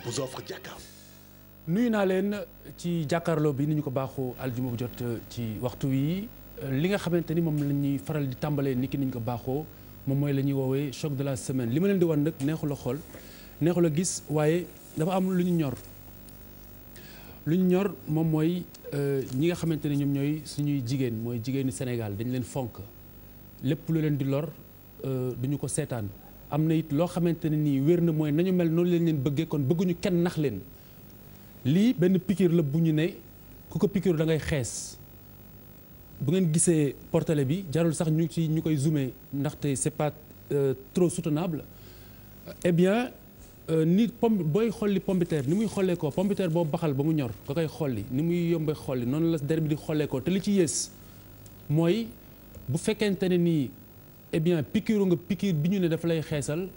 vous offre Jakaarlo. nuyu naa leen ci jàkkaarloo bi ni ñu ko baaxoo aljuma bu jot ci waxtu wi li nga xamante ni moom la ñuy faral di tàmbalee niki ni ñu ko baaxoo moom mooy la ñuy woowee choc de la semaine li ma leen di wan nag neexul a xool neexul a gis waaye dafa am lu ñu ñor moom mooy ñi nga xamante ne ñoom ñooy suñuy jigéen mooy jigéenu Sénégal dañ leen fonk lépp lu leen di lor duñu ko seetaan am na it loo xamante ne nii wér na mooy nañu mel noonu leen bëggee kon bëgguñu kenn nax leen lii benn piqûre la bu ñu ne ku ko piqûre da ngay xees bu ngeen gisee portele bi jarul sax ñu koy zoomer ndaxte c'est pas trop soutenable eh bien ni booy xolli pomme de terre ni muy xollee ko pomme de terre boo baxal ba mu ñor nga koy xolli ni muy yombee xolli noonu la der bi di xollee ko te li ci yées mooy bu fekkente ne nii eh bien piqûre nga piqûre bi ñu ne dafa lay xeesal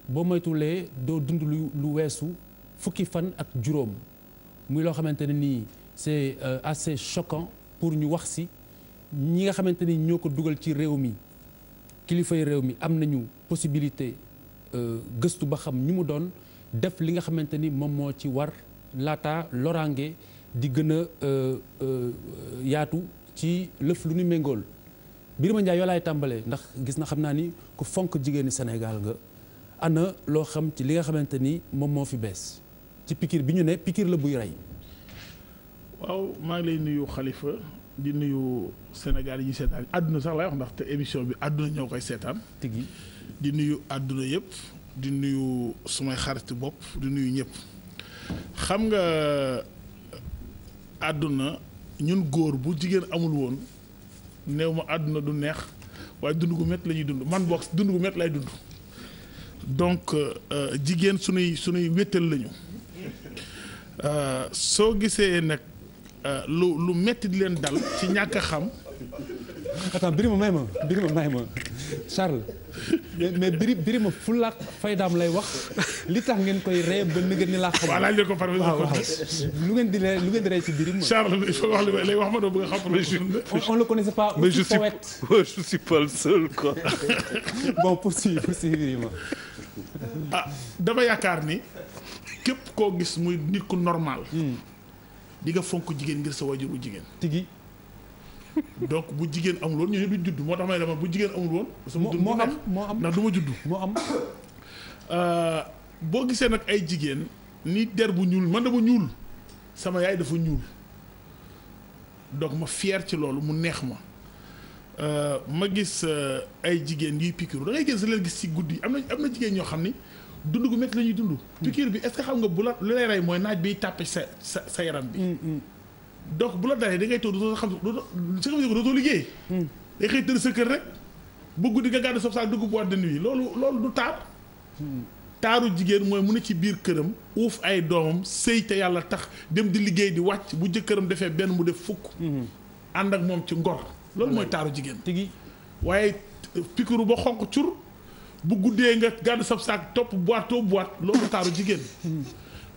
boo moytuwulee doo dund lu weesu fukki fan ak juróom muy loo xamante ne nii c'est assez choquant pour ñu wax si ñi nga xamante ni ñoo ko dugal ci réew mi kilifay réew mi am nañu possibilité gëstu ba xam ñu mu doon def li nga xamante ni moom moo ci war laata loraange di gën a yaatu ci lëf lu ñu méngool Birima Ndiaye yoo laay tàmbalee ndax gis na xam naa ni ku fonk jigéeni Sénégal nga ana loo xam ci li nga xamante ni moom moo fi bees ci piqûre bi ñu ne piqûre la buy rey. waaw maa ngi lay nuyu Khalifa di nuyu Sénégal yi ñuy seetaan àdduna sax lay wax ndaxte émission bi àdduna ñoo koy seetaan. tigi di nuyu àdduna yëpp di nuyu sumay xarit bopp di nuyu ñëpp xam nga àdduna ñun góor bu jigéen amul woon néew ma àdduna du neex waaye dund gu métti la ñuy dund man boog dund gu métti lay dund donc jigéen sunuy wéttal lañu soo gisee nag lu métti di leen dal ci ñàkk a xam. attends Birima may ma Charles mais Birima fulaak faydaam lay wax li tax ngeen koy ree ba ni ngeen ni laa xam. waaw laaj leen ko par lu ngeen di rey ci Birima. Charles il faut wax li léegi wax ma doon bëgg a xam. on le connaissait pas. mais je suis pas le seul quoi. bon poursuis Birima. dama yaakaar ni képp koo gis muy nit ku normal. di nga fonk jigéen ngir sa wajuru jigéen. tigi. donc bu jigéen amul woon ñooñu duñ judd moo tax may dama bu jigéen amul woon. moo am ndax du ma judd. moo am. boo gisee nag ay jigéen ni der bu ñuul man dama ñuul sama yaay dafa ñuul donc ma fier ci loolu mu neex ma ma gis ay jigéen yuy piqûre da ngay gis leen gis ci guddi am na jigéen ñoo xam ni dund gu métti la ñuy dund. piqûre bi est-ce que xam nga bu la lu lay rey mooy naaj biy tàppe sa yaram bi. donc bu la dalee da ngay toog dootoo liggéey. day xëy tëdd sa kër rek bu guddi nga gàddu sa saak dugg boîte de nuit loolu du taar. taaru jigéen mooy mu ne ci biir këram uuf ay doomam sëy te yàlla tax dem di liggéey di wàcc bu jëkkëram defee benn mu def fukk. ànd ak moom ci ngor. loolu mooy taaru jigéen. tigi waaye piqûre ba xonq cur bu guddee nga gàddu sa saak topp boîte loolu taaru jigéen.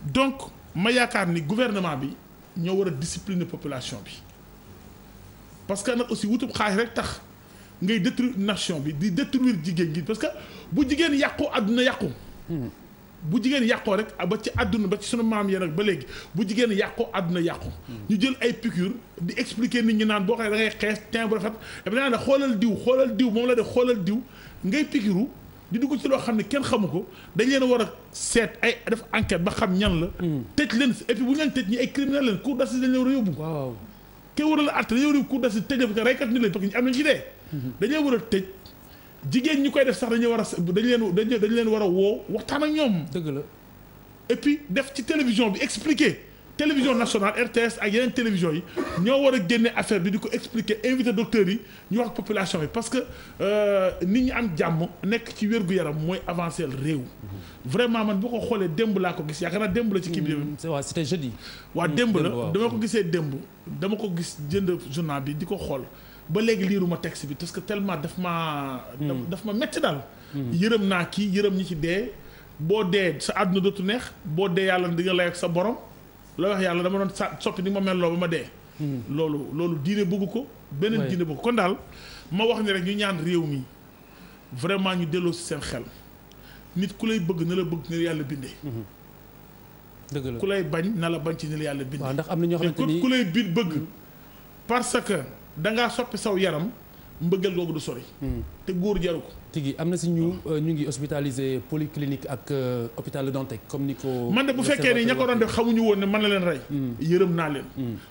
donc ma yaakaar ni gouvernement bi. ñoo war a discipliner population bi parce que nag aussi wutub xaalis rek tax ngay détruire nation bi di détruire jigéen gi parce que bu jigéen yàqoo àdduna yàqu. bu jigéen yàqoo rek ba ci àdduna ba ci sunu maam yi nag ba léegi bu jigéen yàqoo àdduna yàqu. ñu jël ay piqûre di expliquer nit ñi naan boo xam ne da ngay xees teint bu rafet et puis naan xoolal diw moom la de xoolal diw ngay piqûre di dugg ci loo xam ne kenn xamu ko dañ leen war a seet ay def enquête ba xam ñan la. tëj leen et puis bu ñu leen tëj ñi ay criminel leen cour d'assises dañ leen war a yóbbu. waaw kenn war a la àtte dañoo war a cour d'assises tëj parce que reykat nit leen parce que am nañu ci dee. dañoo war a tëj jigéen ñi koy def sax dañu war a dañ leen war a woo waxtaan ak ñoom. dëgg la et puis def ci télévision bi expliquer. télévision nationale RTS ak yeneen télévision yi ñoo war a génne affaire bi di ko expliquer invité docteurs yi ñu wax population bi parce que nit ñi am jàmm nekk ci wér-gu-yaram mooy avancer réew. vraiment man boo ko xoolee démb laa ko gis yaakaar naa démb la ci kii bi. c'était jeudi. waaw démb la dama ko gisee démb dama ko gis jënd journal bi di ko xool ba léegi liiruma texte bi parce que tellement daf ma metti daal. yërëm naa kii yërëm ñi ci dee boo dee sa àdduna dootu neex boo dee yàlla di nga lay ak sa borom. la wax yàlla dama doon soppi ni ma mel loo ba ma dee. loolu diine bëgg ko. beneen diine bëgg ko kon daal ma wax ni rek ñu ñaan réew mi vraiment ñu delloo si seen xel nit ku lay bëgg na la bëgg nga yàlla bindee. dëgg la ku lay bañ na la bañ ci ni la yàlla bind. waaw ndax am na ñoo xamante ni ku lay bëgg. parce que dangaa soppi saw yaram mbëggeel googu du sori. te góor jaru ko. tigi am na si ñu ngi hospitalisé polyclinique ak hôpital Le Dantec comme ni ko. man de bu fekkee ni ña ko doon def xamuñu woon ne mën na leen rey. yërëm naa leen.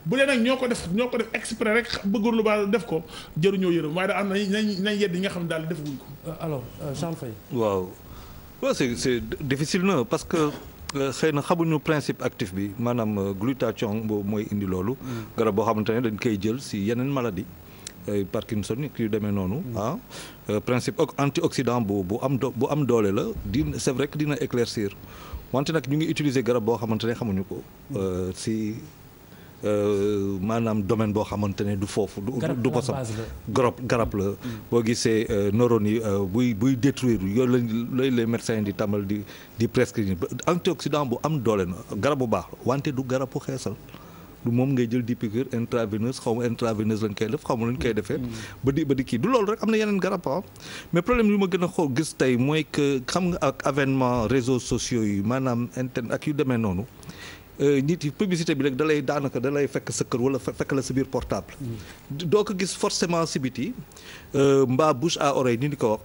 bu dee nag ñoo ko def exprès rek bëggoon lu baax def ko jëruñoo yërëm waaye da am nañ yedd yi nga xam ne daal defaguñ ko. alors Charles Faye. waaw c'est difficile na parce que xëy na xamuñu principe actif bi maanaam glutathion boobu mooy indi loolu. garab boo xamante ne dañ koy jël si yeneen maladie Parkinson yu demee noonu principe antioxydant bu am doole la c'est vrai que dina éclaircir wante nag ñu ngi utiliser garab boo xamante ne xamuñu ko si maanaam domaine boo xamante ne du foofu du posam garab la boo gisee neurones yi buy détruire yooyu les médecins di tàmbal di prescrire antioxydant bu am doole na garab bu baax wante du garab bu xeesal du moom ngay jël di piqûre intraveineuse xaw ma intraveineuse lañ koy def xaw ma lañ koy defee ba di kii du loolu rek am na yeneen garab mais problème yu ma gën a gis tey mooy que xam nga ak avènement réseaux sociaux yi maanaam internet ak yu demee noonu nit yi publicité bi rek daanaka da lay fekk sa kër wala fekk la sa biir portable doo ko gis forcément si biti mbaa bouche à oreille ni ko wax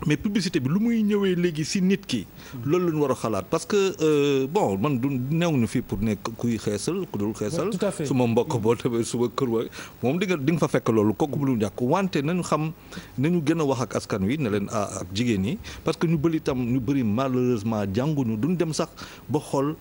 mais publicité bi lu muy ñëwee léegi si nit ki loolu la ñu war a xalaat parce que bon man du neew ñu fii pour nekk kuy xeesal ku dul xeesal su ma mbokk boo tamit su ma kër wa moom di nga fa fekk loolu kooku bu lu njàkk wante nañu gën a wax ak askan wi ne leen ak jigéen ñi parce que ñu bëri malheureusement jànguñu duñ dem sax ba xool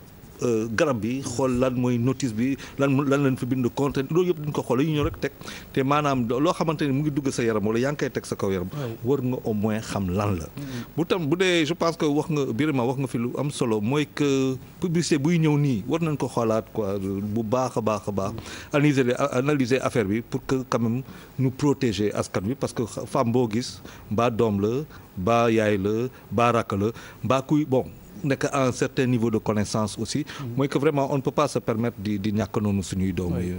garab bi xool lan mooy notice bi lan lañ fi bind contenu loolu yëpp duñ ko xool yi ñëw rek teg te maanaam loo xamante ni mu ngi dugg sa yaram wala yaa ngi koy teg sa kaw yaram war nga au moins xam lan la bu dee je pense que wax nga fi lu am solo mooy que publicité buy ñëw nii war nañ ko xoolaat quoi bu baax a baax analyser affaire bi pour que quand même ñu protéger askan bi parce que femme boo gis mbaa doom la mbaa yaay la mbaa rakk la mbaa kuy nekk à un certain niveau de connaissance aussi mooy que vraiment on ne peut pas se permettre di ñàkk noonu suñuy doom yi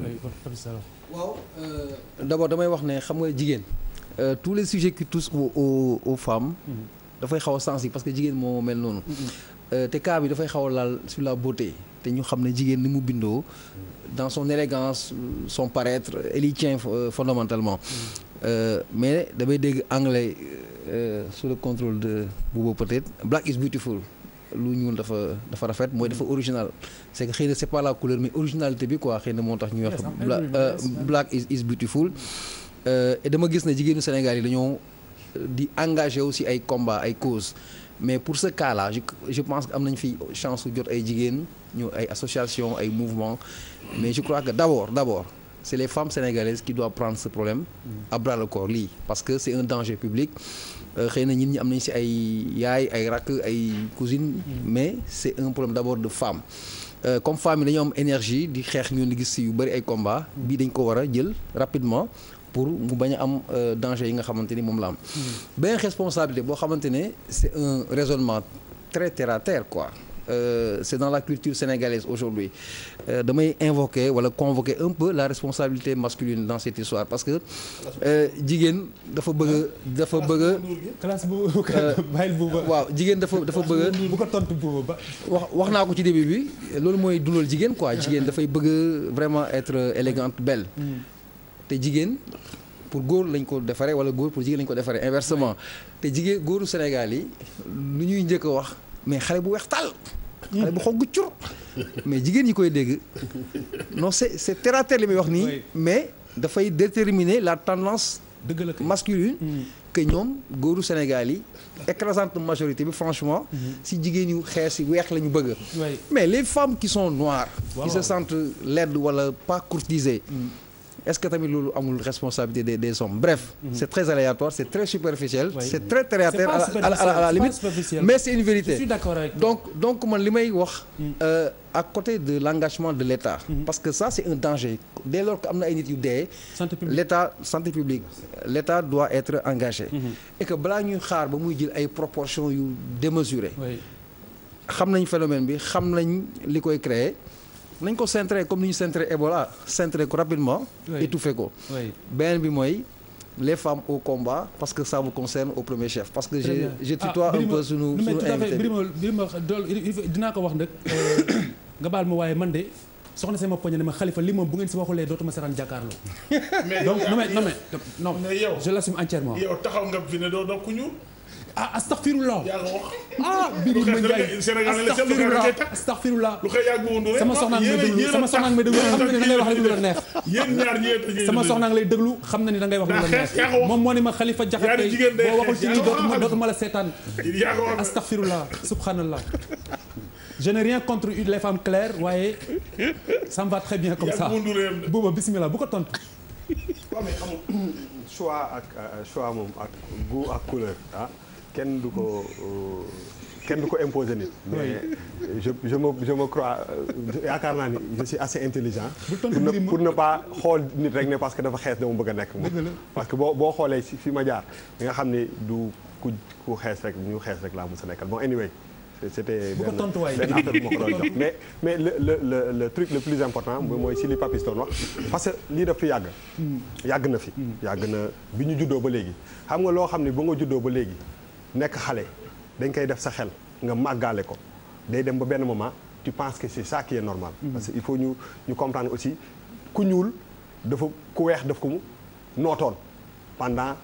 waaw d'abord damay wax ne xam nga jigéen tous les sujets qui touchent aux femmes dafay xaw a sensible parce que jigéen moo mel noonu te cas bi dafay xaw a laal sur la beauté te ñu xam ne jigéen ni mu bindoo dans son élégance son paraître elle y tient fondamentalement mais damay dégg anglais sous le contrôle de Bouba peut-être Black is beautiful lu ñuul dafa rafet mooy dafa original c'est que xëy na c'est pas la couleur mais originalité bi quoi xëy na moo tax ñuy wax black is beautiful et dama gis ne jigéenu Sénégal yi dañoo di engagé aussi ay combats ay causes mais pour ce cas là je pense que am nañ fi chance su jot ay jigéen ñu ay association ay mouvements mais je crois que d'abord c'est les femmes sénégalaises qui doivent prendre ce problème à bras le corps lii parce que c'est un danger public xëy na ñun ñi am nañ ci ay yaay ay rakk ay cousines mais c'est un problème d'abord de femmes comme femmes yi dañoo am énergie di xeex ñun di gis ci yu bari ay combats bii dañ ko war a jël rapidement pour mu bañ a am danger yi nga xamante ni moom la am benn responsabilité boo xamante ne c'est un raisonnement très terre à terre quoi c'est dans la culture sénégalaise aujourd'hui damay invoquer wala convoquer un peu la responsabilité masculine dans cette histoire parce que jigéen dafa bëgg classe bu bàyyil buuba waaw jigéen dafa bëgg bu ko tontu buuba ba wax naa ko ci début bi loolu mooy dundal jigéen quoi jigéen dafay bëgg vraiment être élégante belle te jigéen pour góor lañ ko defaree wala góor pour jigéen lañ ko defaree inversement te jigéen góoru Sénégal yi lu ñuy njëkk a wax mais xale bu weex tàll xale bu xonk cur mais jigéen ñi koy dégg non c'est terre à terre li may wax nii mais dafay déterminer la tendance masculine que ñoom góoru Sénégal yi écrasante majorité bi franchement si jigéen yu xees yi weex la ñu bëgg mais les femmes qui sont noires qui se sentent laides wala pas courtisées est-ce que tamit loolu amul responsabilité des hommes bref c'est très aléatoire c'est très superficiel c'est très terre à terre à la limite mais c'est une vérité. Je suis d'accord avec toi. donc man li may wax à côté de l'engagement de l'État parce que ça c'est un danger dès lors que am na ay nit yu dee l'État santé publique l'État doit être engagé et que balaa ñuy xaar ba muy jël ay proportions yu démesurées xam nañ phénomène bi xam nañ li koy créer nañ ko centrer comme ni ñu centrer Ebola centrer ko rapidement étouffer ko beneen bi mooy les femmes au combat parce que ça vous concerne au premier chef parce que je tutoie un peu sunu invité Birima dinaa ko wax nag nga baal ma waaye man de soxna sama poñe ne ma Khalifa li moom bu ngeen si waxulee dootuma seetaan jàkkaarloo. mais donc non mais yow je l'assume entièrement. yow taxaw nga fi ne doo ku ñuul. astaghfirullah. yaa ko wax. Biri ma Ndiaye astaghfirullah. lu xëy yàgg boobu sama soxna nga may déglu xam na ni da ngay wax lu la neex. yéen ñaar sama soxna nga lay déglu xam na ni da ngay wax lu la neex. moom moo ni ma Khalifa Diakhaté boo waxul ci lii dootuma la seetaan. yaa ko wax astaghfirullah subhanallah. je n'ai rien contre les femmes claires waaye ça me va très bien comme ça. Bouba bismillah bu ko tontu. waaw mais xam choix moom ak goût ak couleur kenn du ko imposer nit. mais je me crois yaakaar naa ni je suis assez intelligent. pour ne pas xool nit rek ne parce que dafa xees dama bëgg a nekk moom. parce que boo xoolee fi ma jaar di nga xam ne du ku xees rek ñu xees rek laa mos a nekkal bon anyway. c'était benn affaire bu ma ko doon jox mais le truc le plus important mooy si li Papis doon wax parce que lii daf fi yàgg na fi yàgg na bi ñu juddoo ba léegi xam nga loo xam ne ba nga juddoo ba léegi nekk xale dañ koy def sa xel nga màggaale ko day dem ba benn moment tu penses que c'est ça qui est normal parce que il faut ñu comprendre aussi ku ñuul dafa ku weex daf ko mu nootoon pendant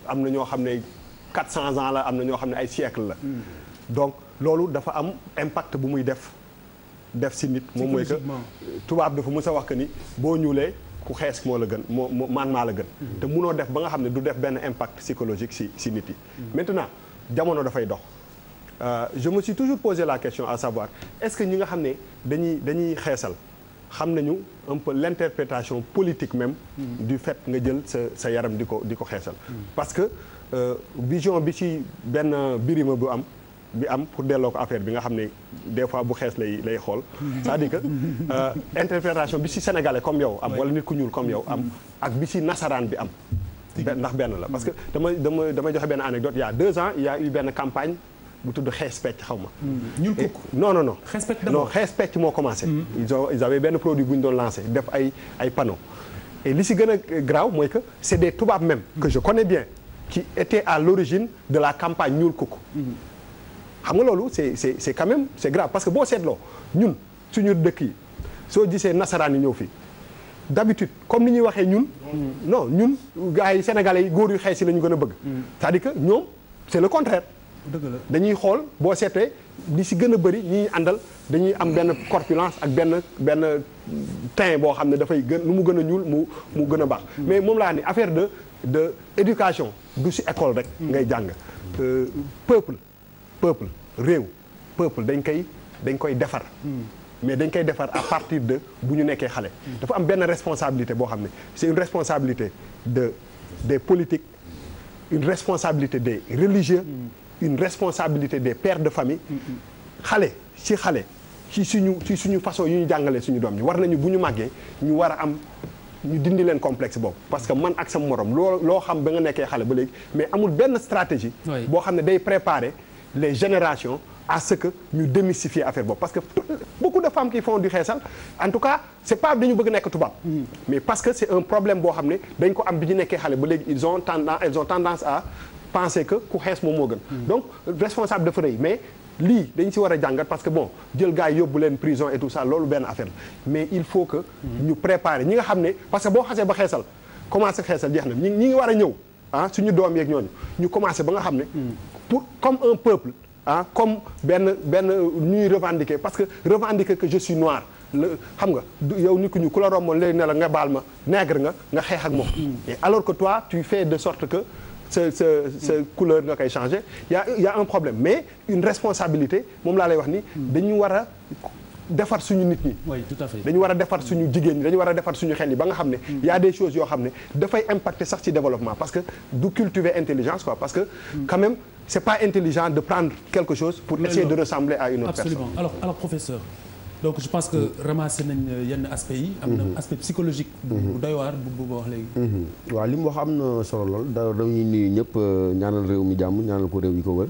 am na ñoo xam ne 400 ans la am na ñoo xam ne ay siècle la donc loolu dafa am impact bu muy def si nit moom mooy que tubaab dafa mës a wax que ni boo ñuulee ku xees moo la gën maa la gën te munoo def ba nga xam ne du def benn impact psychologique si nit yi maintenant jamono dafay dox je me suis toujours posé la question à savoir est-ce que ñi nga xam ne dañuy xeesal xam nañu un peu l'interprétation politique même du fait nga jël sa yaram di ko xeesal parce que vision bi ci benn birima bi am pour delloo ko affaire bi nga xam ne des fois bu xees lay xool c'est-à-dire que interprétation bi ci sénégalais comme yow am wala nit ku ñuul comme yow am ak bi ci nasaraan bi am ndax benn la parce que damay joxe benn anecdote il y a 2 ans il y a eu benn campagne bu tudd xees pecc xaw ma ñuul kukk non xees pecc moo commencé ils avaient benn produit bu ñu doon lancé def ay panneaux et li ci gën a graaw mooy que c'est des tubaab même que je connais bien qui étaient à l'origine de la campagne ñuul kukk xam nga loolu c'est quand même c'est grave parce que boo seetloo ñun suñu dëkk yi soo gisee nasaraan yi ñëw fii d'habitude comme ni ñuy waxee ñun ñun gars yi sénégalais yi góor yu xees yi la ñu gën a bëgg c'est-à-dire que ñoom c'est le contraire dëgg la dañuy xool boo seetee li si gën a bëri ñi àndal dañuy am benn corpulence ak benn teint boo xam ne dafay gën lu mu gën a ñuul mu gën a baax mais moom laa ni affaire de éducation du si école rek ngay jàng peuple dañ koy defar mais dañ koy defar à partir de bu ñu nekkee xale dafa am benn responsabilité boo xam ne c'est une responsabilité des politiques une responsabilité des religieux une responsabilité des pères de famille xale ci suñu façon yu ñu jàngalee suñu doom ñi war nañu bu ñu màggee ñu war a am ñu dindi leen complexe boobu parce que man ak sama morom loo xam ba nga nekkee xale ba léegi mais amul benn stratégie boo xam ne day préparer les générations à ce que ñu démystifier affaire boobu parce que beaucoup de femmes qui font du xeesal en tout cas c'est pas dañu bëgg nekk tubaab mais parce que c'est un problème boo xam ne dañ ko am bi ñu nekkee xale ba léegi elles ont tendance à penser que ku xees moom moo gën donc responsable dafa rëy mais lii dañ si war a jàngat parce que bon jël gars yi yóbbu leen prison et tout ça loolu benn affaire la mais il faut que ñu préparer ñi nga xam ne parce que boo xasee ba xeesal commencé xeesal jeex na ñi ngi war a ñëw suñu doom yeeg ñooñu ñu commencé ba nga xam ne pour comme un peuple comme benn ñuy revendiquer parce que revendiquer que je suis noir xam nga yow nit ku ñu ku la romboon léegi ne la nga baal ma nègre nga xeex ak moom et alors que toi tu fais de sorte que sa couleur nga koy changer y a un problème mais une responsabilité moom laa lay wax ni dañu war a defar suñu nit ñi. oui tout à fait dañu war a defar suñu jigéen ñi dañu war a defar suñu xel yi ba nga xam ne y a des choses yoo xam ne dafay impacter sax ci développement parce que du cultiver intelligence quoi parce que quand même c'est pas intelligent de prendre quelque chose pour essayer de ressembler à une autre personne. Alors professeur donc je pense que ramassé nañ yenn aspects yi. am na aspect psychologique. bu doy waar bu wax léegi. waaw li mu wax am na solo lool dañuy nuyu ñëpp ñaanal réew mi jàmm ñaanal ko réew yi ko wër.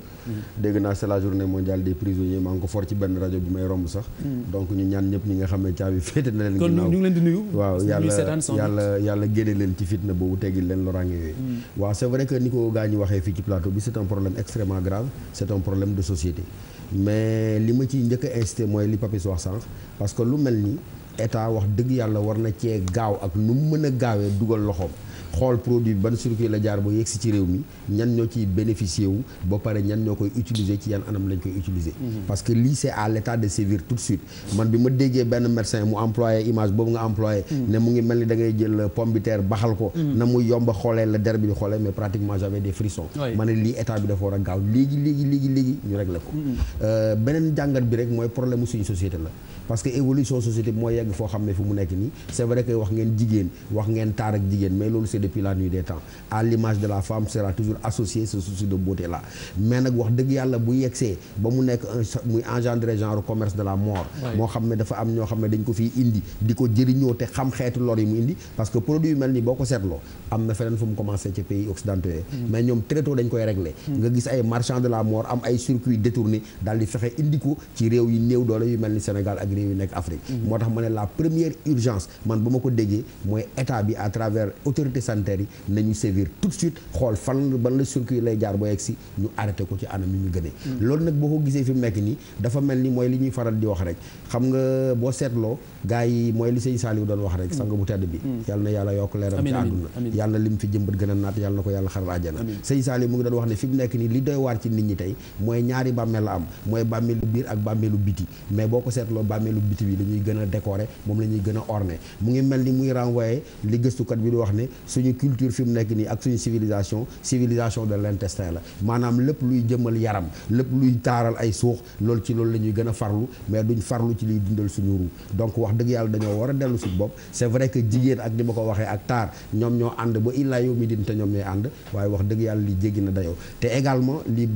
dégg naa c'est la journée mondiale des prisonniers maa ngi ko for ci benn rajo bi may romb sax. donc ñu ñaan ñëpp ñi nga xam ne caabi féete na leen. kon ñu ngi leen di nuyu. waaw yàlla génne leen ci fitna boobu teggil leen loraange yooyu. waaw c'est vrai que ni ko gaa ñi waxee fii ci plateau bi c'est un problème extrêmement grave c'est un problème de société. mais li ma ciy njëkk a incité mooy li Papis wax sànq parce que lu mel ni état wax dëgg yàlla war na cee gaaw ak nu mu mën a gaawee dugal loxoom xool produit bi ban circuit la jaar ba yegg si ci réew mi ñan ñoo ciy bénéficier wu ba pare ñan ñoo koy utiliser ci yan anam lañ koy utiliser. parce que lii c'est à l'état de sévir tout de suite man bi ma déggee benn médecin mu employé image boobu nga employé. ne mu ngi mel ni da ngay jël pomme de terre baxal ko. na muy yomba xoolee la der bi di xoolee mais pratiquement j'avais des frissons. ma ne lii état bi dafa war a gaaw léegi ñu réglé ko. beneen jàngat bi rek mooy problème mu suñu société la. parce que évolution société bi moo yegg foo xam ne fu mu nekk nii c'est vrai que wax ngeen jigéen wax ngeen taar ak jigéen mais loolu c'est depuis la nuit des temps à l'image de la femme sera toujours associé ce souci de beauté là mais nag wax dëgg yàlla bu yegsee ba mu nekk muy engendrer genre commerce de la mort moo xam ne dafa am ñoo xam ne dañ ko fiy indi di ko jëriñoo te xam xeetu lor yi mu indi parce que produit yu mel ni boo ko seetloo am na feneen fu mu commencé ci pays occidentaux yi mais ñoom très tôt dañ koy régler nga gis ay marchands de la mort am ay circuits détournés daal di fexe indi ko ci réew yi néew doole yu mel ni Sénégal ak réew yi nekk Afrique moo tax ma ne la première urgence man ba ma ko déggee mooy état bi à travers autorité sanitaire yi nañu sévir tout de suite xool fan ban la circuit lay jaar ba yegg si ñu arrêté ko ci anam yi ñu gënee loolu nag boo ko gisee fi mu nekk nii dafa mel ni mooy li ñuy faral di wax rek xam nga boo seetloo gars yi mooy li sëñ Saliou doon wax rek sang bu tedd bi yàlla na yàlla yokk leeram ci àdduna yàlla na lim fi jëmbat gën a naat yàlla na ko yàlla xaral àjjana sëñ Saliou mu ngi doon wax ne fi mu nekk nii li doy waar ci nit ñi tey mooy ñaari bàmmeel la am mooy bàmmeelu biir ak bàmmeelu biti mais boo ko seetloo bàmmeelu biti bi la ñuy gën a décorer moom la ñuy gën a orner mu ngi mel ni muy renvoyer li gëstukat bi di wax ne suñu culture fi mu nekk nii ak suñu civilisation de l'intestin la maanaam lépp luy jëmal yaram lépp luy taaral ay suux loolu ci loolu la ñuy gën a farlu mais duñ farlu ci liy dundal suñu ruu donc wax dëgg yàlla dañoo war a dellu suñu bopp c'est vrai que jigéen ak ni ma ko waxee ak taar ñoom ñoo ànd ba illaa yow mi din te ñoom ñooy ànd waaye wax dëgg yàlla li jéggi na dayoo te également li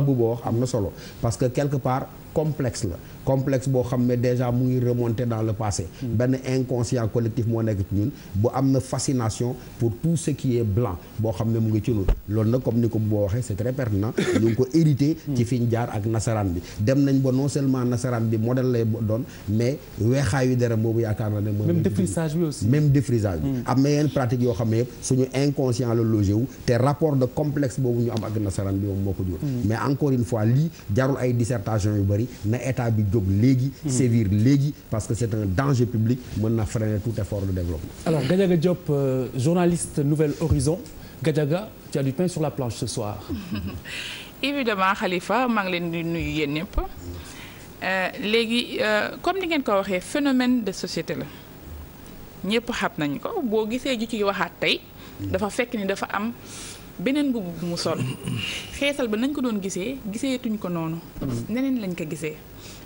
bu boo wax am na solo parce que quelque part complexe la complexe boo xam ne déjà mu ngi remonter dans le passé benn inconscient collectif moo nekk ci ñun bu am na fascination pour tout ce qui est blanc boo xam ne mu ngi ci ñun loolu nag comme ni ko boo waxee c'est très pertinent ñu ngi ko hérité ci fi ñu jaar ak nasaraan bi dem nañ ba non seulement nasaraan bi modèle lay doon mais weexaayu deram boobu yaakaar na ne mooy même défrisage bi aussi même défrisage bi am na yenn pratique yoo xam ne yëpp suñu inconscient la logé wu te rapport de complexe boobu ñu am ak nasaraan bi moom moo ko jur mais encore une fois lii jarul ay dissertation yu bëri na état bi jóg léegi sévir léegi parce que c'est un danger public mën na freiner tout effort de développement. Alors Gadiaga Diop, journaliste Nouvel Horizon. Gadiaga, tu as du pain sur la planche ce soir. Évidemment Khalifa maa ngi leen di nuyu yéen ñëpp léegi comme ni ngeen ko waxee phénomène de société la ñëpp xam nañ ko boo gisee ju ci waxaat tey dafa fekk ni dafa am beneen mbubb bu mu sol xeesal ba nañ ko doon giseetuñ ko noonu neneen lañ ko gisee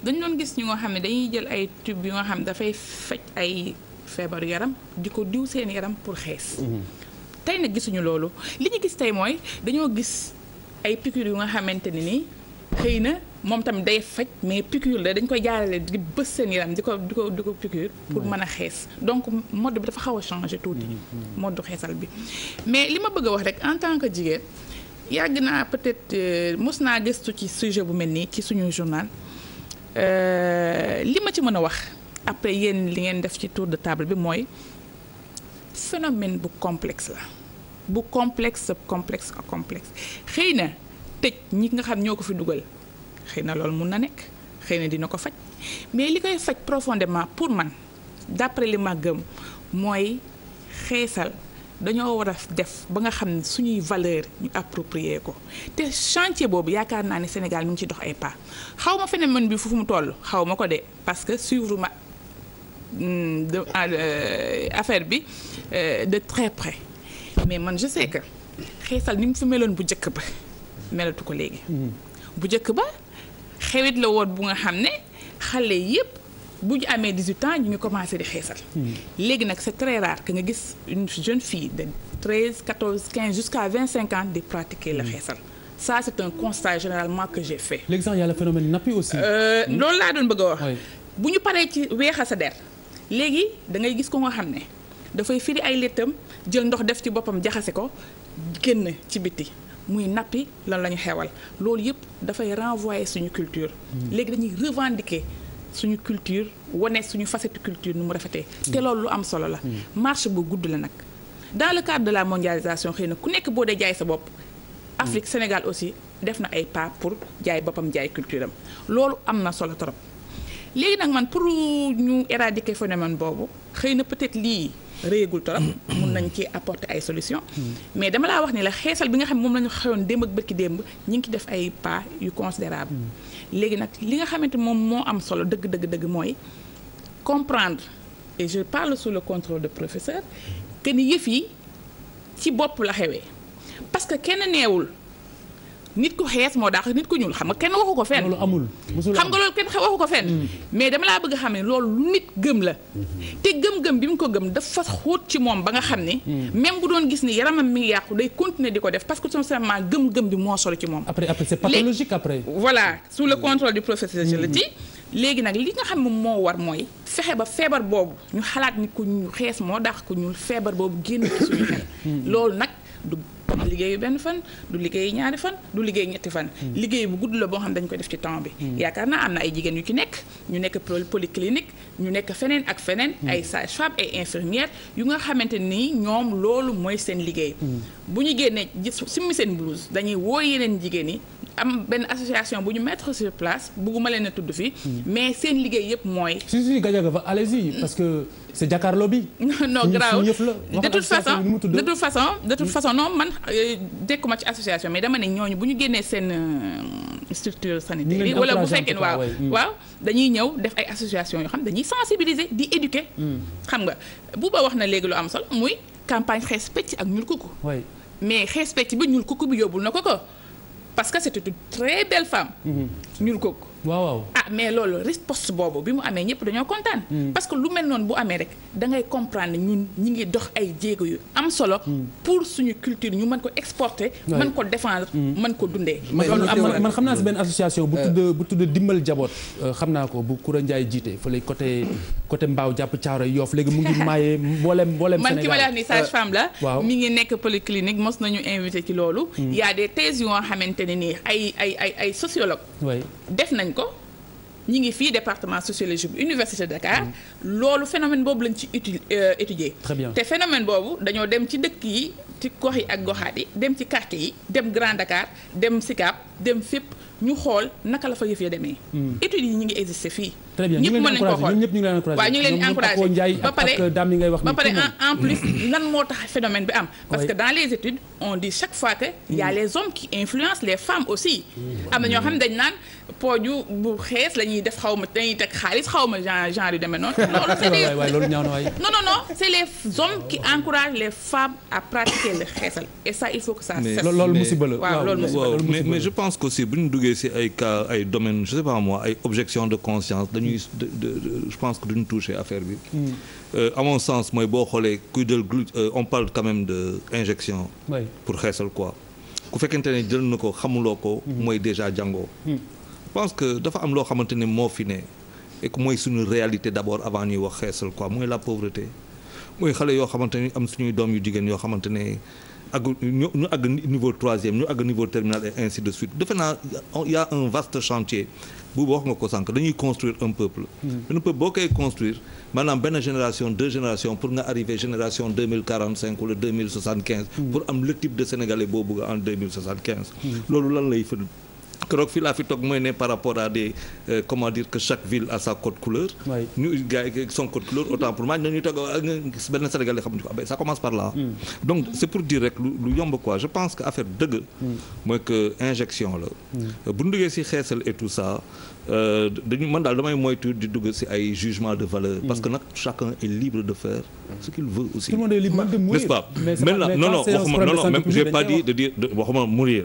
dañ doon gis ñu nga xam ne dañuy jël ay tube yu nga xam ne dafay faj ay feebaru yaram di ko diw seen yaram pour xees tey nag gisuñu loolu li ñu gis tey mooy dañoo gis ay piqûre yu nga xamante ne ni xëy na moom tamit day faj mais piqûre la dañ koy jaarale di bës seen yaram di ko piqûre pour mën a xees donc mode bi dafa xaw a changer tuuti mode xeesal bi mais li ma bëgg a wax rek en tant que jigéen yàgg naa peut-être mos naa gëstu ci sujet bu mel nii ci suñu journal li ma ci mën a wax après yéen li ngeen def ci tour de table bi mooy phénomène bu complexe la bu complexe xëy na tëj ñi nga xam ñoo ko fi dugal xëy na loolu mun na nekk xëy na dina ko faj mais li koy faj profondément pour man d'après li ma gëm mooy xeesal dañoo war a def ba nga xam ne suñuy valeur ñu approprier ko te chantier boobu yaakaar naa ne Sénégal mi ngi ci dox ay pas xaw ma phénomène bi fu mu toll xaw ma ko de parce que suivre ma affaire bi de très près mais man je sais que xeesal ni mu fi meloon bu njëkk ba melatu ko léegi bu njëkk ba xewit la woon bu nga xam ne xale yépp bu ñu amee 18 ans ñu ngi commencé di xeesal léegi nag c'est très rare que nga gis une jeune fille de 13 14 15 jusqu'à 25 ans di pratiquer le xeesal ça c'est un constat généralement que j'ai fait. Léegi sax y a le phénomène nappi aussi. loolu laa doon bëgg a wax. bu ñu paree ci weexal sa der léegi da ngay gis ko nga xam ne dafay firi ay lettam jël ndox def ci boppam jaxase ko génn ci biti muy nappi lan la ñu xewal loolu yëpp dafay renvoyer suñu culture. léegi dañuy revendiquer suñu culture wane suñu facette culture nu mu rafetee. te loolu lu am solo la. marche bu gudd la nag dans le cadre de la mondialisation xëy na ku nekk boo dee jaay sa bopp. Afrique Sénégal aussi def na ay pas pour jaay boppam jaay culture am loolu am na solo trop léegi nag man pour ñu éradiquer phénomène boobu xëy na peut-être lii réegul trop mun nañ ci apporter ay solutions mais dama laa wax ni la xeesal bi nga xam moom la ñu xewoon démb ak bërki démb ñi ngi ci def ay pas yu considérable léegi nag li nga xamante moom moo am solo dëgg mooy comprendre et je parle sous le contrôle de professeur que ni yëf yi ci bopp la xewee parce que kenn neewul nit ku xees moo daax nit ku ñuul xam nga kenn waxu ko fenn. loolu amul xam nga loolu kenn waxu ko fenn. mais dama laa bëgg a xam ne loolu lu nit gëm la. te gëm-gëm bi mu ko gëm dafa xóot ci moom ba nga xam ne. même bu doon gis ni yaramam mi ngi yàqu day continuer di ko def parce que tout simplement gëm-gëm bi moo solo ci moom. après c'est pathologique après. voilà sous le contrôle du professeur je le dis. léegi nag li nga xam ne moo war mooy fexe ba feebar boobu ñu xalaat ni ku ñu xees moo daax ku ñuul feebar boobu génn ci suñu xel. loolu nag du liggéeyu benn fan du liggéeyu ñaari fan du liggéey ñetti fan. liggéey bu gudd la boo xam dañ ko def ci temps bi. yaakaar naa am na ay jigéen yu ci nekk ñu nekk polyclinique ñu nekk feneen ak feneen. ay sages-femmes ay infirmières yu nga xamante ni ñoom loolu mooy seen liggéey. bu ñu génnee simmi seen blouse dañuy woo yeneen jigéen yi. am benn association bu ñu mettre sur place bugguma leen a tudd fii mais seen liggéey yëpp mooy. si Gadiaga fa allez-y parce que c'est jàkkaarloo bi. non grave de toute façon non man dekkuma ci association mais dama ne ñooñu bu ñu génnee seen structure sanitaire yi wala bu fekkee waaw dañuy ñëw def ay association yoo xam dañuy sensibiliser di éduquer. xam nga Bouba wax na léegi lu am solo muy campagne xees pecc ak ñuul kuku. mais xees pecc bi ñuul kuku bi yóbbul na ko. parce que c'était une très belle femme. ñuul kooku. waaw. ah mais loolu riposte boobu bi mu amee ñëpp dañoo kontaan. parce que lu mel noonu bu amee rek da ngay comprendre ñun ñi ngi dox ay jéego yu am solo. pour suñu culture ñu mën ko exporter. mën ko défendre mën ko dundee. man xam naa si benn association bu tudd dimbal jaboot xam naa ko bu Koura Ndiaye jiite fële côté Mbaaw jàpp Caaro Yoff léegi mu ngi maye mboolem Sénégal. man ki ma la wax ni sage femme la. mi ngi nekk polyclinique mos nañu invité ci loolu. y a des thèses yoo xamante ne nii ay sociologue def nañ ko ñi ngi fii département sociologie bu université de Dakar loolu phénomène boobu lañ ci étudier. Très bien. te phénomène boobu dañoo dem ci dëkk yi ci gox yi ak goxaat yi dem ci quartier yi dem Grand Dakar dem Sicap dem fépp ñu xool naka la fa yëf ya demee. études yi ñu ngi exister fii. très bien ñëpp mën nañ ko xool ñëpp ñu ngi leen encouragé. waaw ñu ngi leen encouragé ba pare en plus lan moo tax phénomène bi am. parce que dans les études on dit chaque fois que y a les hommes qui influencent les femmes aussi. am na ñoo xam ne dañ naan pooju bu xees la ñuy def xaw ma dañuy teg xaalis xaw ma genre yu demee noonu. loolu c'est des loolu ñaaw na waay. non c'est les hommes qui encouragent les femmes à pratiquer le xeesal et ça il faut que ça cesse. loolu musiba la. waaw loolu musiba la mais je pense qu'aussi bu ñu duggee ci ay cas ay domaines je sais pas moi ay objection de conscience dañuy je pense que duñu toucher affaire bi. à mon sens mooy boo xoolee kuy jël on parle quand même de injection. pour xeesal quoi ku fekkente ne jël na ko xamuloo ko. mooy déjà jàngoo. je pense que dafa am loo xamante ne moo fi ne et que mooy suñu réalité d'abord avant ñuy wax xeesal quoi mooy la pauvreté mooy xale yoo xamante ne am suñuy doom yu jigéen yoo xamante ne ñu àgg niveau troisième ñu àgg niveau terminal et ainsi de suite defe naa y a un vaste chantier bu wax nga ko sànq dañuy construire un peuple. un peuple boo koy construire maanaam benn génération deux générations pour nga arriver génération 2045 wala 2075. pour am le type de sénégalais boo bëgg en 2075. loolu lan lay fël keroog fii laa fi toog mooy ne par rapport à des comment dire que chaque ville a sa code couleur. ñu gars yi son code couleur autant pour moi ñuy toog benn sénégalais xamuñu ko ça commence par là. donc c'est pour dire rek lu yomb quoi je pense que affaire dëgg. mooy que injection la. bu ñu duggee ci xeesal et tout ça dañu man daal damay moytu di dugg ci ay jugement de valeur. parce que nag chacun est libre de faire ce qu'il veut aussi. tout le monde est libre de mourir. n'est-ce pas maintenant non waxuma même j'ai pas dit de dire waxuma mourir.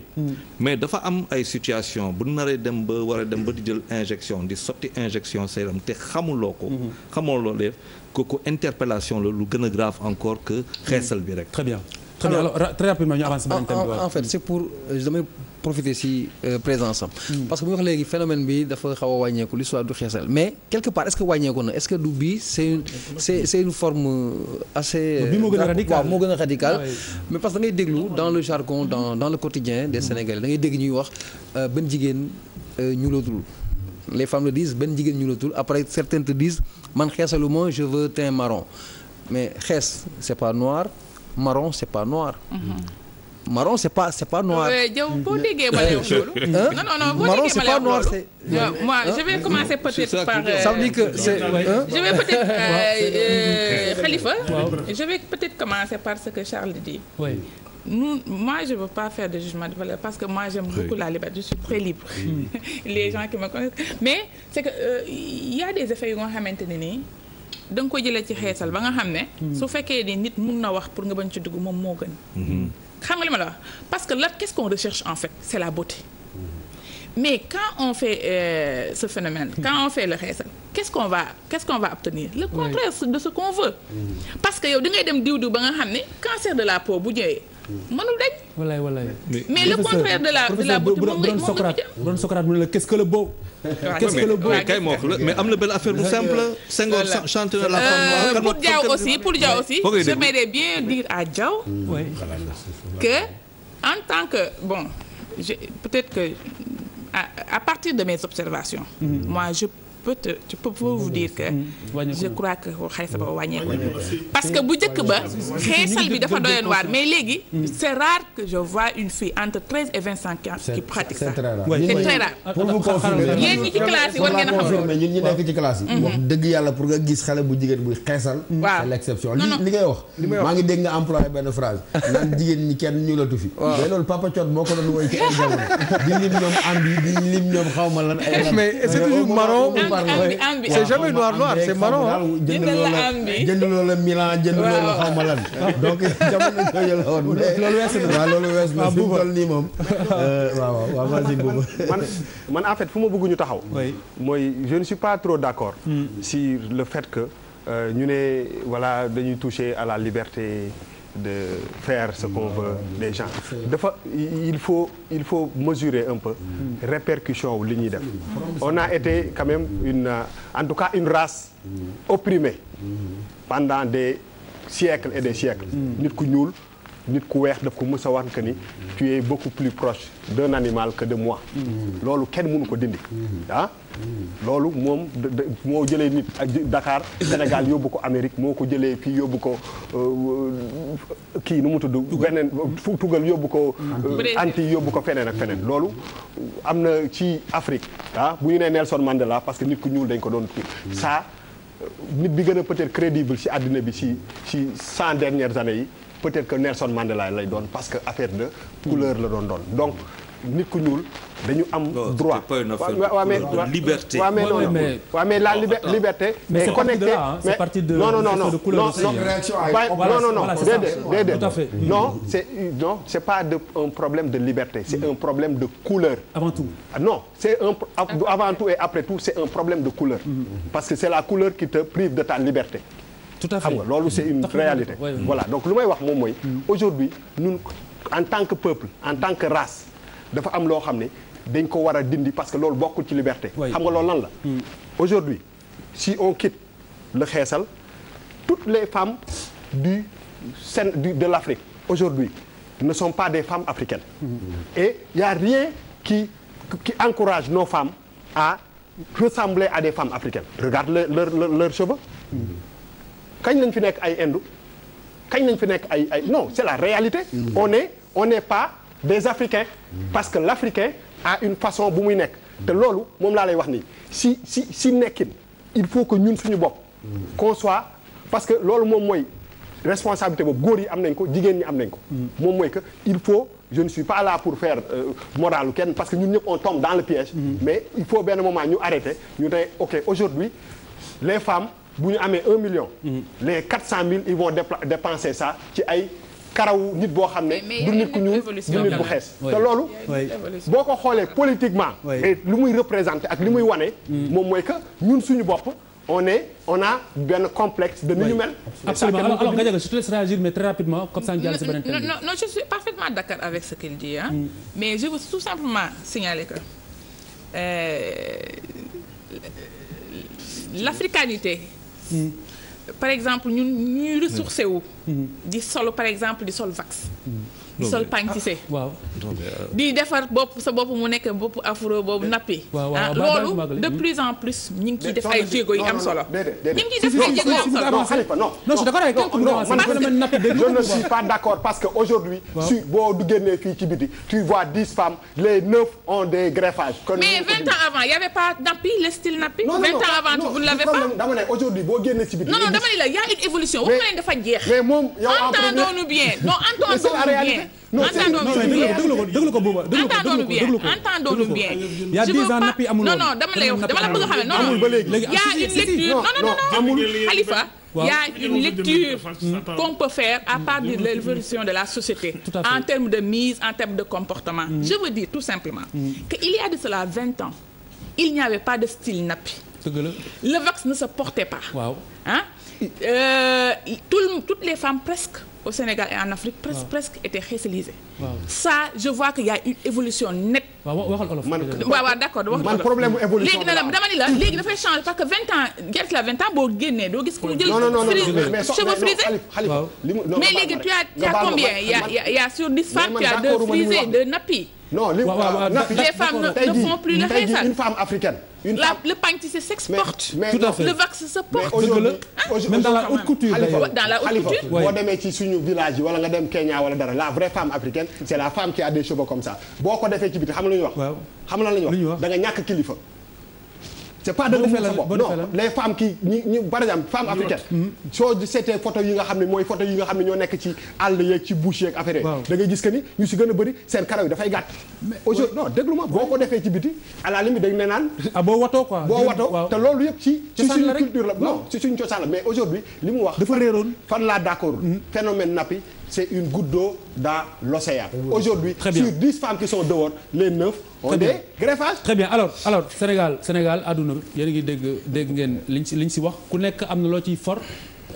mais dafa am ay situation bu naree dem ba war a dem ba di jël injection di sotti injection sérum te xamuloo ko. xamuloo def kooku interpellation la lu gën a grave encore que xeesal bi rek. très bien alors très rapidement ñu avance benn thème bi en fait c'est pour damay profiter ci présence am. parce que bu ñu wax léegi phénomène bi dafa xaw a wàññeeku l'histoire du xeesal mais quelque part est-ce que wàññeeku na est-ce que du bii c'est une forme assez. bii moo gën a radical waaw moo gën a radical. mais parce que da ngay déglu dans le jargon dans le quotidien des Sénégalais da ngay dégg ñuy wax benn jigéen ñuulatul. les femmes le disent benn jigéen ñuulatul après certaines te disent man xeesaluma je veux teint marron mais xees c'est pas noir marron c'est pas noir. marron c'est pas noir. Diaw boo déggee ma lay wax loolu. non boo marron déggee c'est ma lay pas wax noir loolu. c'est. moi je vais commencer peut-être par. ça veut dire que c'est. je vais peut-être Khalifa. je vais peut-être commencer par ce que Charles dit. Oui. Moi je veux pas faire de jugement de valeur parce que moi j'aime beaucoup la liberté, je suis très libre. Les gens qui me connaissent mais c'est que y a des effets yu nga xamante ne nii da nga ko jëlee ci xeesal ba nga xam ne. su fekkee ni nit mun na wax pour nga bañ ci dugg moom moo gën. xam nga li ma la wax parce que là qu'est-ce qu'on recherche en fait c'est la beauté. Mais quand on fait ce phénomène, quand on fait le xeesal qu'est-ce qu'on va obtenir? Le contraire de ce qu'on veut. Parce que yow da ngay dem diw ba nga xam ne cancer de la peau bu ñëwee. mënul dañ. wallaay. mais le contraire de la beauté moom nga doon Socrate mu ne la qu'est-ce que le beau. qu'est-ce que le beau kay moo wax la mais am na benn affaire bu simple. Senghor chante na la femme noire. pour Diaw aussi j'aimerais bien dire à Diaw. que en tant que bon peut-être que à partir de mes observations. moi je peux vous dire que je crois que xeesal ba wàññeeku parce que bu njëkk ba xeesal bi dafa doyoon waar mais léegi c'est rare que je vois une fille entre 13 et 25 ans qui pratique ça. c'est très rare. c'est très rare. pour vous confirmer yéen ñi ci classe yi war ngeen a xam ñun ñi nekk ci classe yi. wax dëgg yàlla pour nga gis xale bu jigéen buy xeesal. waaw c'est l'exception li ngay wax. maa ngi dégg nga employé benn phrase. naan jigéen ñi kenn ñu la tufi. mais loolu Papa Thione moo ko doon woy ci ay jamono. di lim ñoom ambi di lim ñoom xaw ma lan ay lan. mais c'est toujours marron. ambi c'est jamais noir c'est marron. jënd loola Milan jënd loola xaw ma lan. donc jamono jooju la woon. loolu weesu na waaw loolu weesu na fi mu toll nii moom. waaw vas-y boobu. man en fait fu ma bëgg ñu taxaw. mooy je ne suis pas trop d'accord. sur le fait que ñu ne voilà dañuy toucher à la liberté de faire ce qu'on veut des gens. dafa il faut mesurer un peu répercussion wu li ñuy def. on a été quand même en tout cas une race opprimée pendant des siècles et des siècles. nit ku ñuul nit ku weex daf ko mës a wan que ni tu es beaucoup plus proche d'un animal que de moi. loolu kenn mënu ko dindi. loolu moom moo jëlee nit ak Dakar Sénégal yóbbu ko Amérique moo ko jëlee fii yóbbu ko kii nu mu tudd beneen tugal yóbbu ko Antilles yóbbu ko feneen ak feneen loolu am na ci Afrique bu ñu nee Nelson Mandela parce que nit ku ñuul dañ ko doon ça nit bi gën a peut-être crédible ci àddina bi ci 100 dernières années yi peut-être que Nelson Mandela lay doon parce que affaire de couleur la doon donc nit ku ñuul dañu am droit. de liberté. waaw mais la liberté. mais connecté c'est parti de non c'est pas un problème de liberté c'est un problème de couleur. avant tout. non c'est avant tout et après tout c'est un problème de couleur. parce que c'est la couleur qui te prive de ta liberté. tout à fait xam nga loolu c'est une réalité. voilà donc lu may wax moom mooy. aujourd'hui ñun en tant que peuple en tant que race. dafa am loo xam ne dañ ko war a dindi parce que loolu bokkul ci liberté. xam nga loolu lan la. aujourd'hui si on quitte le xeesal toutes les femmes de l'Afrique aujourd'hui ne sont pas des femmes africaines. et il y a rien qui encourage nos femmes à ressembler à des femmes africaines. regarde leurs cheveux. kañ lañ fi nekk ay Inde kañ lañ fi nekk ay non c'est la réalité. on n'est pas des Africains parce que l'Africain a une façon bu muy nekk te loolu moom laa lay wax nii si nekkin il faut que ñun suñu bopp qu'on soit parce que loolu moom mooy responsabilité boobu góor yi am nañ ko jigéen ñi am nañ ko moom mooy que il faut je ne suis pas là pour faire moralu kenn parce que ñun ñëpp on tombe dans le piège mais il faut benn moment ñu arrêter ñu ne ok aujourd'hui les femmes bu ñu amee 1 million les 400 000 ils vont dépenser ça ci ay karaw nit boo xam ne du nit ku ñuul du nit bu xees te loolu boo ko xoolee politiquement et lu muy représenter ak li muy wane moom mooy que ñun suñu bopp on a benn complexe de ni ñu mel. Absolument. Alors Gadiaga, je te laisse réagir mais très rapidement comme ça ñu jàll si beneen thème. Non, je suis parfaitement d'accord avec ce qu'il dit mais je veux tout simplement signaler que l'africanité par exemple ñun ñuy ressourcé wu di sol par exemple di sol vax di sol pagne tissé. waaw di defar bopp sa bopp mu nekk bopp afro boobu nappi. loolu de plus en plus ñu ngi ciy def ay jéego yu am solo. ñu ngi ciy def ay jéego yu am solo. non Khalifa non. je ne suis pas d'accord parce que aujourd'hui si boo du génnee fii ci biti tu vois 10 femmes les 9 ont des greffages. mais 20 ans avant il y avait pas nappi le style nappi. 20 ans avant vous ne l'avez pas. dama ne aujourd'hui boo génnee ci biti. non dama ne la y a une évolution. waxuma leen dafa jeex. mais moom yow entendons-nous bien. non entendons-nous bien. entendons-nous bien. Il y a 10 ans nappi amul woon. non dama la bëgg a xam ne non. Il y a une lecture non Khalifa. Il y a une lecture qu'on peut faire à partir de l'évolution de la société en termes de mise, en termes de comportement. Je veux dire tout simplement qu'il y a de cela 20 ans, il n'y avait pas de style nappi. Le vax ne se portait pas. Hein? Toutes les femmes presque au Sénégal et en Afrique presque étaient xeesalisées. Ça, je vois qu'il y a une évolution nette. D'accord. Man problème mu évolution léegi dama ni la léegi dafay changer parce que 20 ans gerte la 20 ans boo génnee doo gis ku jël cheveux frisés. Mais léegi tu as combien? Il y a sur 10 femmes tu as 2 frisés, 2 nappi. Non, les femmes ne font plus le xeesal. Une femme africaine. Le pagne tissé s'exporte. Tout à fait. Le vax se porte. Même dans la haute couture. Dans la haute couture. boo demee ci suñu village yi wala nga dem Kenya wala dara la vraie femme africaine c'est la femme qui a des cheveux comme ça boo ko defee ci biti xam nga lu ñuy wax. xam nga lan la ñuy wax da nga ñàkk kilifa. c'est pas de sa bopp non les femmes qui ñi par exemple femme africaine soo seetee photo yi nga xam ne mooy photo yi nga xam ne ñoo nekk ci àll yeeg ci bouche yeeg affaire da ngay gis que ni ñu si gën a bëri seen karaw yi dafay gàtt aujourd'hui non déglu ma boo ko defee ci biti à la limite dañ ne naan boo watoo quoi boo watoo te loolu yëpp ci suñu culture la non ci suñu cosaan la mais aujourd'hui li mu wax dafa réeroon fan laa d'accord phénomène nappi c'est une goutte d'eau dans l'océan aujourd'hui sur 10 femmes qui sont dehors les 9 ont des greffages. Très bien alors Sénégal àdduna bi yéen a ngi dégg ngeen liñ si wax ku nekk am na loo ciy for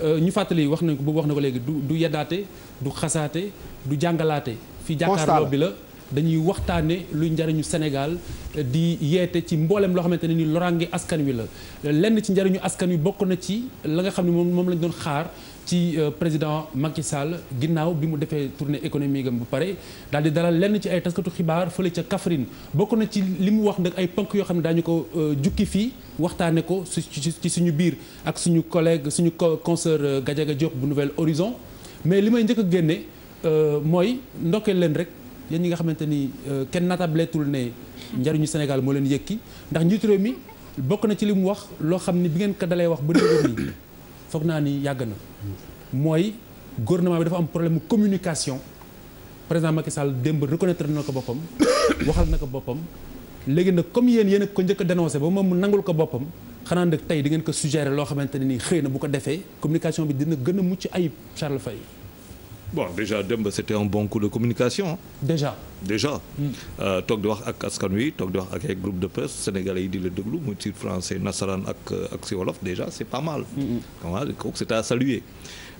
ñu fàttali wax na ko léegi du yeddaate du xasaate du jàngalaate fii jàkkaarloo bi la dañuy waxtaane luy njariñu Sénégal di yeete ci mboolem loo xamante ne ni loraange askan wi la lenn ci njariñu askan wi bokk na ci la nga xam ne moom lañ doon xaar ci président Macky Sall ginnaaw bi mu defee tournée économique am bu pare daal di dalal lenn ci ay taskatu xibaar fële ca Kaffrine bokk na ci li mu wax nag ay ponk yoo xam ne daañu ko jukki fii waxtaane ko ci suñu biir ak suñu collègue suñu consoeur Gadiaga Diop bu Nouvel Horizon mais li may njëkk a génne mooy ndokkeel leen rek yéen ñi nga xamante ni kenn natableetul ne njariñu Sénégal moo leen yëkki ndax njiitu réew mi bokk na ci li mu wax loo xam ni bi ngeen ko dalee wax ba dégg nii foog naa ni yàgg na mooy gouvernement bi dafa am problème communication président Macky Sall démb reconnaître na ko boppam waxal na ko boppam léegi nag comme yéen ko njëkk a dénoncé ba moom mu nangul ko boppam xanaa nag tey di ngeen ko suggéré loo xamante ne nii xëy na bu ko defee communication bi dina gën a mucc ayib Charles Faye. Bon déjà démb c'était un bon coup de communication. déjà. toog di wax ak askan wi toog di wax ak ay groupe de presse sénégalais yi di la déglu mu ci français nasaraan ak si wolof déjà c'est pas mal. kooku c'était à saluer.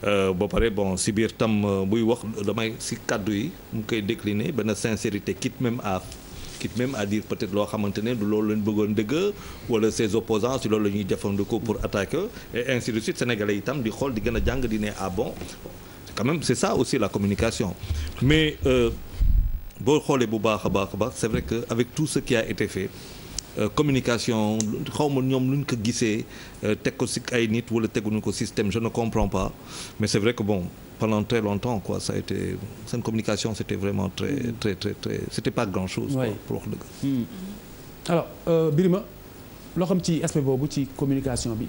ba pare bon si biir tam buy wax damay si kàddu yi mu koy décliner benn sincérité quitte même à dire peut-être loo xamante ne du loolu lañ bëggoon dëgg wala ses opposants si loolu la ñuy jëfandikoo pour attaquer et ainsi de suite sénégalais yi tam di xool di gën a jàng di ne ah bon quand même c'est ça aussi la communication mais boo xoolee bu baax a baax c'est vrai que avec tout ce qui a été fait communication xaw ma ñoom lu ñu ko gisee teg ko ci ay nit wala teguñu ko système je ne comprends pas mais c'est vrai que bon pendant très longtemps quoi ça a été seen communication c'était vraiment très c'était pas grand chose quoi pour wax dëgg. alors Birima loo xam ci aspect boobu ci communication bi.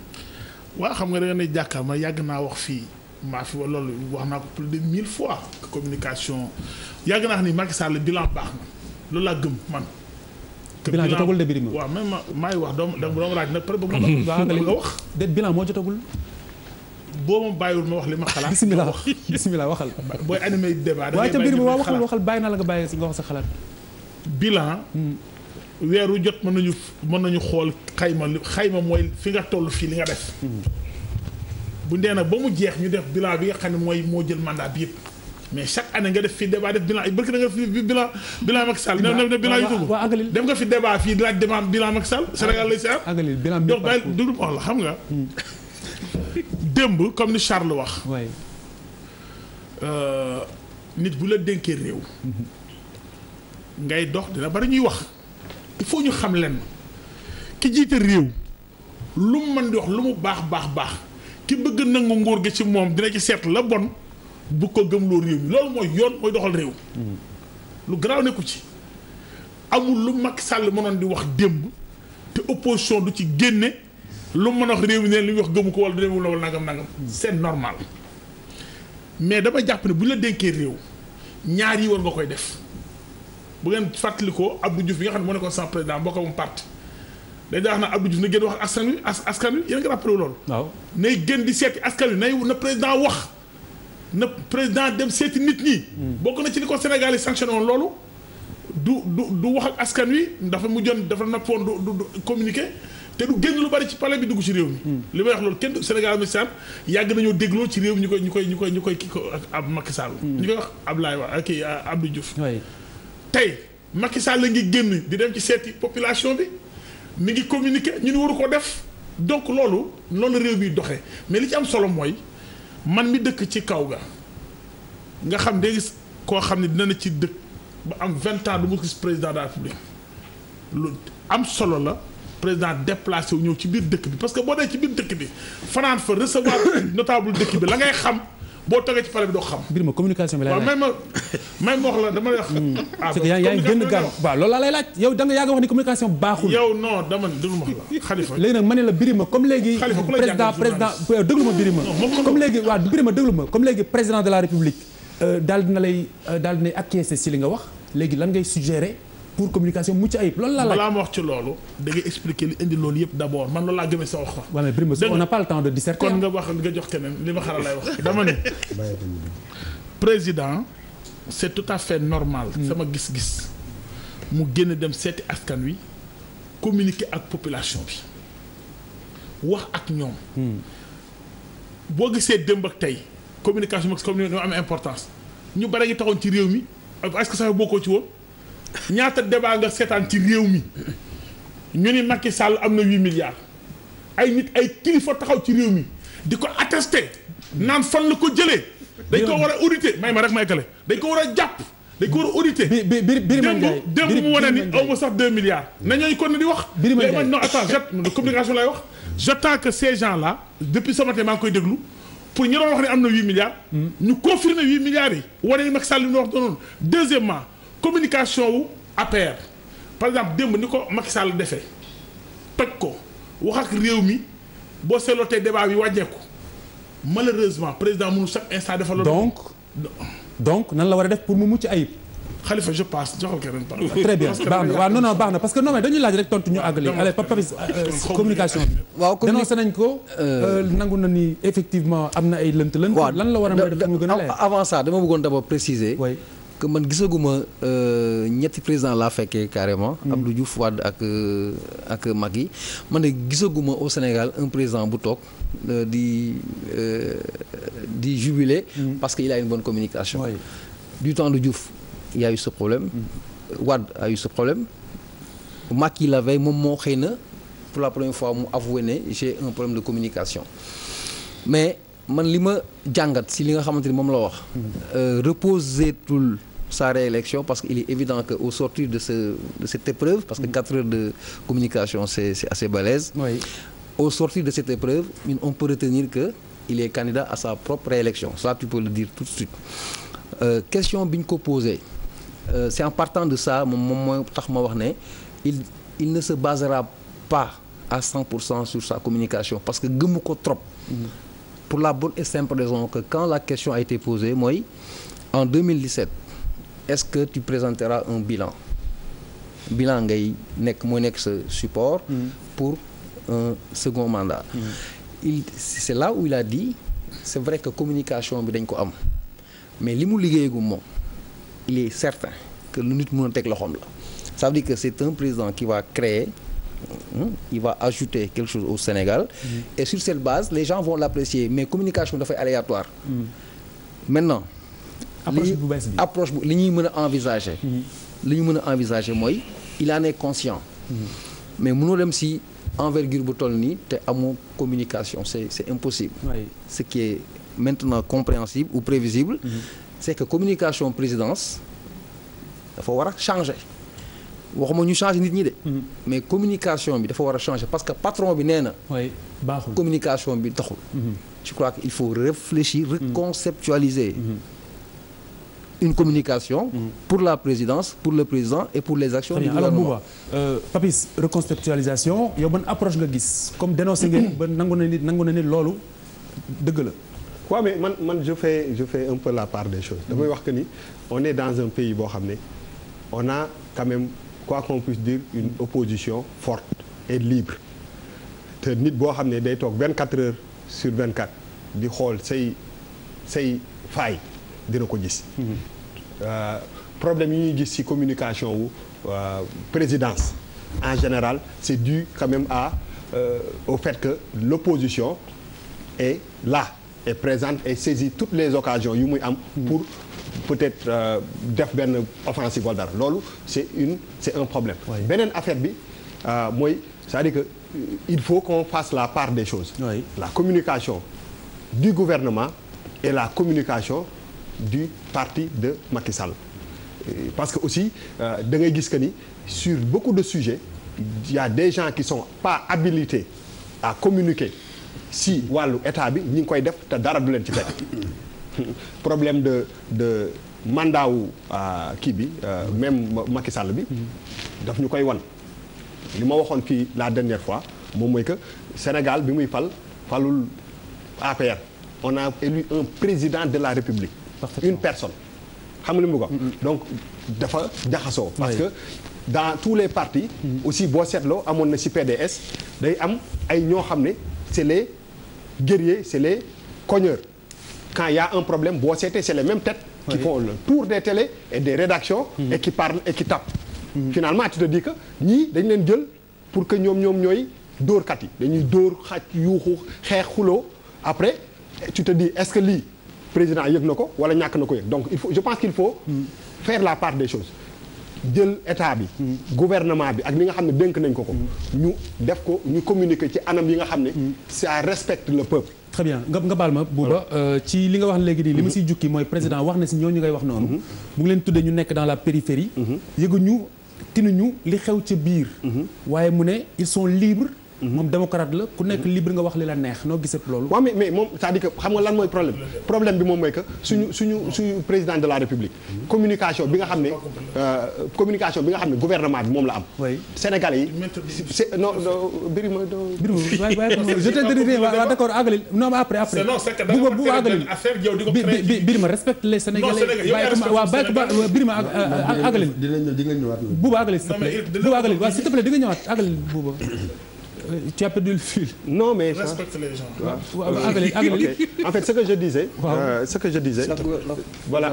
waaw xam nga da nga ne jàkkaar ma yàgg naa wax fii maa fi loolu wax naa ko plus de 1000 fois communication yàgg naa xam ni Macky Sall bilan baax na loolu laa gëm man. bilan jotagul de Birima. waaw même maay wax doomu laaj nag peut être nga wax. déet bilan moo jotagul. boo ma bàyyiwul ma wax li ma xalaat. bismillah waxal. booy animé débat. waaye ca Birima waxal bàyyi naa la nga bàyyi nga wax sa xalaat. bilan. weeru jot mën nañu xool xayma mooy fi nga toll fii li nga def. bu ndee nag ba mu jeex ñu def bilan bi nga xam ne moo jël mandat bi yëpp mais chaque année nga def fii débat def bilan bëgg na nga fi bilan Macky Sall ne bilan yu tugg dem nga fi débat fii laaj demande bilan Macky Sall Sénégal lay si am donc bàyyi du wax la xam nga démb comme ni Charles wax nit bu la dénkee réew ngay dox dina bari ñuy wax il faut ñu xam leen ki jiite réew lu mu mën di wax lu mu baax ki bëgg nangu nguur gi ci moom dina ci seet la bon bu ko gëmloo réew mi loolu mooy yoon mooy doxal réew lu garaaw nekku ci amul lu Macky Sall mënoon di wax démb te opposition du ci génne lu mën a wax réew mi ne li muy wax gëmu ko wala du demul wala nangam c'est normal mais dama jàpp ne bu la dénkee réew ñaar yi war nga koy def bu ngeen fàttalikoo Abdou Diouf bi nga xam ne moo nekkoon sans président boo ko moom parti day daa wax na Abdou Diouf na gën wax askan wi yéen nga rappelé loolu. waaw nay gën di seeti askan wi na président wax na président dem seeti nit ñi. bokk na ci li ko Sénégal yi sanctionné woon loolu du wax ak askan wi dafa mujjoon dafa nappoon du communiquer te du génn lu bari ci palais bi dugg ci réew mi. li may wax loolu kenn Sénégal mi yàgg nañoo dégloo ci réew mi ñu koy kii ko ab Macky Sall. ñu koy wax Abdoulaye Wade kii Abdou Diouf. tey Macky Sall la ngi génn di dem ci seeti population bi mi ngi communiquer ñu ni waru ko def donc loolu noonu réew bi doxee mais li ci am solo mooy man mi dëkk ci kaw ga nga xam day gis koo xam ne dina na ci dëkk ba am 20 ans du mu gis président de la République lu am solo la président déplacé wu ñëw ci biir dëkk bi parce que boo dee ci biir dëkk bi fanaan fa recevoir notable dëkk bi la ngay xam boo toogee ci palais bi doo xam. mbir ma communication bi lay laaj waaw may ma wax la dama lay wax. c'est que yaa ngi gën a gaaw waaw loolu laa lay laaj yow da nga yàgg wax ni communication baaxul. yow non dama déglu ma la Khalifa. léegi nag ma ne la Birima comme léegi. président déglu ma Birima. comme léegi waaw Birima déglu ma comme léegi président de la République daal dinay acquiescer si li nga wax léegi lan ngay suggérer pour communication mucc ayib loolu laa laaj. balaa ma wax ci loolu da ngay expliquer li indi loolu yëpp d'abord man loolu laa gëmee sa wax ko. waaw mais Birima on n'a pas le temps de disserter. kon nga wax nga jox keneen li ma xaral lay wax dama ne président c'est tout à fait normal. sama gis-gis mu génn dem seeti askan wi communiquer ak population bi wax ak ñoom. boo gisee démb ak tey communication bi comme ni am importance ñu bari ngi taxoon ci réew mi est-ce que sax bokkoo ci woon. ñaata débat nga seetaan ci réew mi ñu ni Macky Sall am na 8 milliards ay nit ay kilifa taxaw ci réew mi di ko attesté naan fan la ko jëlee dañ ko war a auditer may ma rek may kale dañ ko war a jàpp dañ ko war a auditer démb mu wane ni aw ma sax 2 milliards na ñooñu kon ne di wax léegi man non attends de communication lay wax j'attends que ces gens là depuis ce matin maa ngi koy déglu pour ñu doon wax ne am na 8 milliards ñu confirmer 8 milliards yi wane ni Macky Sall li mu wax doonoon deuxièmement communication wu APR par exemple démb ni ko Macky Sall defee toj ko wax ak réew mi boo seetloo tey débat bi wàññeeku malheureusement président mënu chaque instant defal la. donc nan la war a def pour mu mucc ayib. Khalifa je passe joxal keneen par très bien baax na waaw non baax na parce que non mais dañuy laaj rek tontu ñu àggali. allez Papis communication bi. waaw dénoncé nañ ko. nangu na ni effectivement am na ay lënt-lënt. lan la war a def mu gën a leer. avant ça dama bëggoon d'abord préciser. que man gisaguma ñetti président laa fekkee carrément. Abdou Diouf Wade ak Macky man de gisaguma au Sénégal un président bu toog di jubiler. parce qu'il a une bonne communication. du temps de Diouf il y a eu ce problème. Wade a eu ce problème. Macky la veille moom moo xëy na pour la première fois mu avoué ne j'ai un problème de communication mais man li ma jàngat si li nga xamante ni moom la wax. reposer tout sa réélection parce qu'il est évident que au sortir de cette épreuve parce que 4 heures de communication c'est assez balèze. Au sortir de cette épreuve on peut retenir que il est candidat à sa propre réélection ça tu peux le dire tout de suite. Question bi ñu ko posé c'est en partant de ça moom mooy tax ma wax ne il ne se basera pas à 100% sur sa communication parce que gëmu ko trop. Pour la bonne et simple raison que quand la question a été posée mooy en 2017 est-ce que tu présenteras un bilan ngay mooy nekk sa support pour un second mandat. C'est là où il a dit c'est vrai que communication bi dañ ko am mais li mu liggéeyagum moom il est certain que lu nit mën a teg loxoom la ça veut dire que c'est un président qui va créer il va ajouter quelque chose au Sénégal et sur cette base les gens vont l'apprécier mais communication dafay aléatoire maintenant approche bu li ñuy mën a envisager mooy il en est conscient mais mënoo dem si envergure bu toll nii te amoo communication c'est impossible ce qui est maintenant compréhensible ou prévisible c'est que communication présidence dafa war a changer waxuma ñu changer nit ñi de. mais communication bi dafa war a changer parce que patron bi nee na. oui baaxul communication bi taxul. je crois qu'il faut réfléchir reconceptualiser. une communication pour la présidence, pour le président et pour les actions du gouvernement. Alors Bouba Papis reconceptualisation yow ban approche nga gis comme dénoncé ngeen ba nangu na ni loolu dëgg la. waaw mais man je fais un peu la part des choses damay wax que ni on est dans un pays boo xam ne on a quand même quoi qu'on puisse dire une opposition forte et libre te nit boo xam ne day toog 24 heures sur 24 di xool say failles dina ko gis. Problème yi ñuy gis ci communication wu présidence en général c'est dû quand même au fait que l'opposition est là est présente et saisit toutes les occasions yu muy am pour peut-être def benn offensive wala dara loolu c'est un problème. Beneen affaire bi mooy c'est-à-dire que il faut qu'on fasse la part des choses. La communication du gouvernement et la communication du parti de Macky Sall parce que aussi da ngay gis que ni sur beaucoup de sujets il y a des gens qui sont pas habilités à communiquer si wàllu état bi ñi ngi koy def te dara du leen ci fekk problème de mandat wu kii bi même Macky Sall bi daf ñu koy wan li ma waxoon fii la dernière fois moom mooy que Sénégal bi muy falul APR on a élu un président de la République. Une personne xam nga li mu ko donc dafa jaxasoo parce que dans tous les partis aussi boo seetloo amoon na ci PDS day am ay ñoo xam ne c'est les guerriers c'est les cogneurs quand il y a un problème boo seetee c'est les mêmes têtes qui font le tour des télés et des rédactions et qui parlent et qui tapent finalement tu te dis que ñii dañ leen jël pour que ñoom ñooy dóorkat yi dañuy dóor xaj yuuxu xeex xuloo après tu te dis est-ce que lii président yëg na ko wala ñàkk na ko yëg donc je pense qu'il faut faire la part des choses jël état bi gouvernement bi ak li nga xam ne dénk nañ ko ñu def ko ñu communiquer ci anam yi nga xam ne ça respecte le peuple. Très bien nga baal ma Bouba ci li nga wax léegi nii li ma siy jukki mooy président wax na si ñooñu ngay wax noonu mu ngi leen tuddee ñu nekk dans la périphérie yëguñu tinuñu li xew ca biir waaye mu ne ils sont libres moom démocrate la ku nekk libre nga wax li la neex noo gisat loolu. waaw mais moom c'est-à-dire que xam nga lan mooy problème bi moom mooy que suñu président de la République communication bi nga xam ne gouvernement bi moom la am. Sénégalais yi c'est non Birima je te dis waaw d'accord àggali non après. bu àggali Birima respecte les Sénégalais. waaw bàyyi Birima àggali. dinañ ñëwaat. Bouba àggali s'il te plaît. Bouba àggali waaw s'il te plaît di nga ñëwaat àggali Bouba. Tu as perdu le fil. Non mais respecte les gens. En fait ce que je disais. Voilà.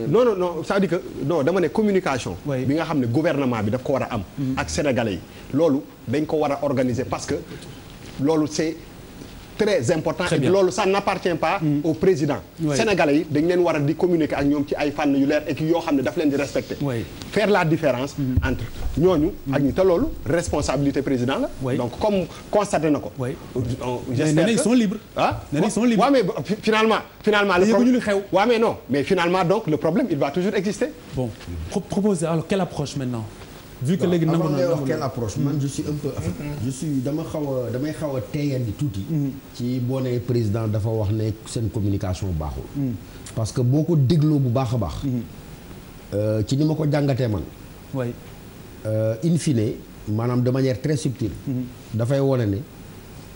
Non c'est-à-dire que non dama ne communication. bi nga xam ne gouvernement bi daf ko war a am. ak sénégalais yi loolu dañ ko war a organiser parce que loolu c'est très important. Et loolu ça n'appartient pas au président. Sénégalais yi dañ leen war a di communiquer ak ñoom ci ay fànn yu leer et yoo xam ne daf leen di respecter. Faire la différence entre ñooñu ak ñi te loolu responsabilité président la. Donc comme constaté na ko. J'espère que ils sont libres. Ils sont libres. waaw mais finalement le problème waaw mais non mais finalement donc le problème il va toujours exister. Bon proposer alors quelle approche maintenant. Vu que léegi nangu na wax quelle approche man je suis un peu damay xaw a teeyandi tuuti. ci boo nee président dafa wax ne seen communication baaxul. parce que boo ko dégloo bu baax a baax. ci ni ma ko jàngatee man. in fine maanaam de manière très subtile. dafay wone ne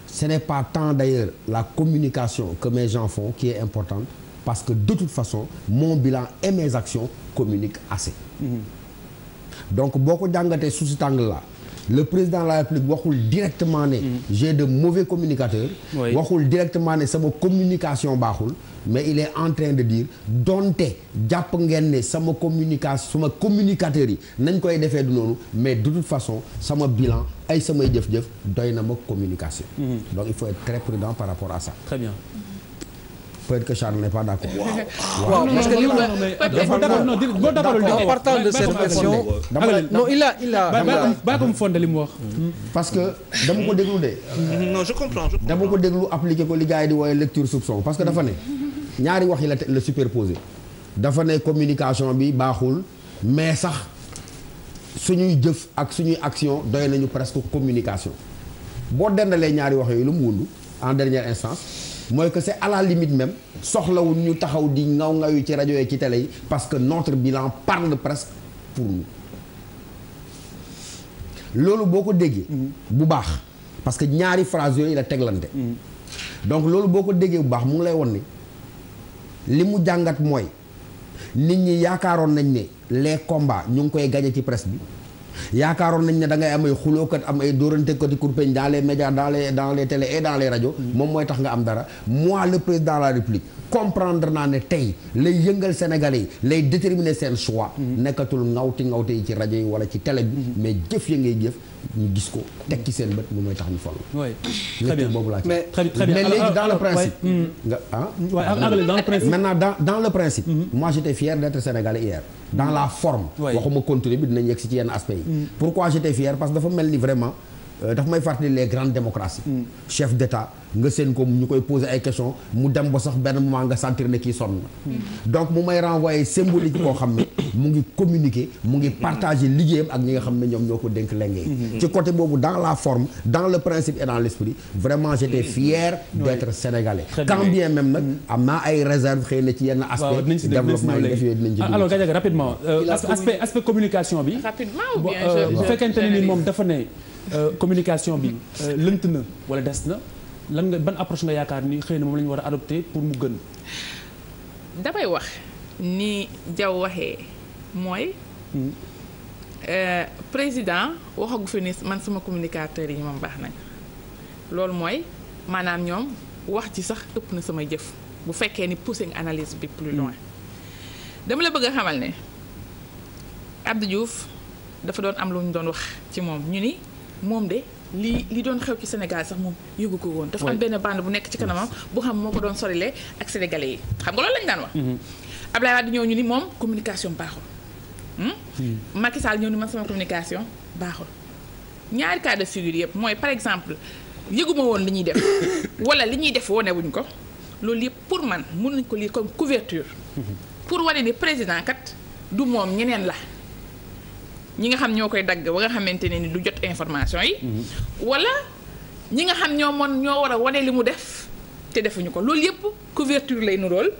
ce n'est pas tant d'ailleurs la communication que mes gens font qui est importante parce que de toute façon mon bilan et mes actions communiquent assez. Donc boo ko jàngatee sous cet angle-là le président de la République waxul directement ne j'ai de mauvais communicateurs. waxul directement ne sama communication baaxul mais il est en train de dire donte jàpp ngeen ne sama communicateurs yi nañ koy defee du noonu mais de toute façon sama bilan ay samay jëf-jëf doy na ma communication. Donc il faut être très prudent par rapport à ça. Très bien. Peut-être que Charles n'est pas d'accord. Waaw parce que en partant de cette version non il a ba ko mu fonde li mu wax. Parce que dama ko déglu de. Non je comprends. Dama ko déglu appliquer ko li gars yi di woowe lecture soupçon parce que dafa ne ñaari wax yi la superposé dafa ne communication bi baaxul mais sax suñuy jëf ak suñuy action doy nañu presque communication boo dendalee ñaari wax yooyu lu mu wundu en dernière instance mooy que c'est à la limite même soxlawul ñu taxaw di ngaw ci rajo yi ci télé yi parce que notre bilan parle presque pour nous loolu boo ko déggee bu baax parce que ñaari phrase yooyu la teglante donc loolu boo ko déggee bu baax mu ngi lay won ni li mu jàngat mooy nit ñi yaakaaroon nañ ne les combats ñu ngi koy gagné ci presse bi yaakaaroon nañ ne da ngay am ay xulookat am ay dóorante kati kurpeñ dans les médias dans les télé et dans les rajo moom mooy tax nga am dara moi le président de la République comprendre naa ne tey lay yëngal Sénégalais yi lay déterminer seen choix nekkatul ngawti yi ci rajo yi wala ci télé bi mais jëf ya ngay jëf ñu gis ko teg ci seen bët moom mooy tax ñu fol très bien boobu laa ci mais léegi dans le principe dans le principe maintenant dans le principe moi j'étais fier d'être Sénégalais hier dans la forme waxuma contenu bi dinañ yegg si ci yenn aspects yi pourquoi j'étais fier parce que dafa mel ni vraiment dafa may fàttali les grandes démocraties chef d'État nga seen ko ñu koy poser ay questions mu dem ba sax benn moment nga sentir ne kii sonn na donc mu may renvoyer symbolique koo xam ne mu ngi communiquer mu ngi partager liggéeyam ak ñi nga xam ne ñoom ñoo ko dénk lengee ci côté boobu dans la forme dans le principe et dans l'esprit vraiment j'étais fier d'être sénégalais quand bien même nag am naa ay réserve xëy na ci yenn aspect développement yi def yooyu dinañ ci alors Gadiaga rapidement aspect communication bi rapidement ou bien bu fekkente ne ni moom dafa ne communication bi lënt na wala des na lan nga ban approche nga yaakaar ni xëy na moom la ñu war a adopter pour mu gën. damay wax ni Diaw waxee mooy président waxagu fi ni man sama communicateurs yi moom baax nañ loolu mooy maanaam ñoom wax ci sax ëpp na samay jëf bu fekkee ni pousser analyse bi plus loin dama la bëgg a xamal ne Abdou Diouf dafa doon am lu ñu doon wax ci moom ñu ni moom de li doon xew ci Sénégal sax moom yëgu ko woon dafa am benn bande bu nekk ci kanamam bu xam moo ko doon sorilee ak sénégalais yi xam nga loolu lañu daan wax Abdoulaye Wade ñëw ñu ni moom communication baaxul Macky Sall ñëw ni man sama communication baaxul ñaari cas de figure yëpp mooy par exemple yëguma woon li ñuy def wala li ñuy def wonewuñ ko loolu yëpp pour man mun nañ ko lire comme couverture pour wane ni président kat du moom ñeneen la ñi nga xam ñoo koy dagg ba nga xamante ne ni du jot information yi wala ñi nga xam ñoo war a wane li mu def te defuñu ko loolu yëpp couverture lay nurool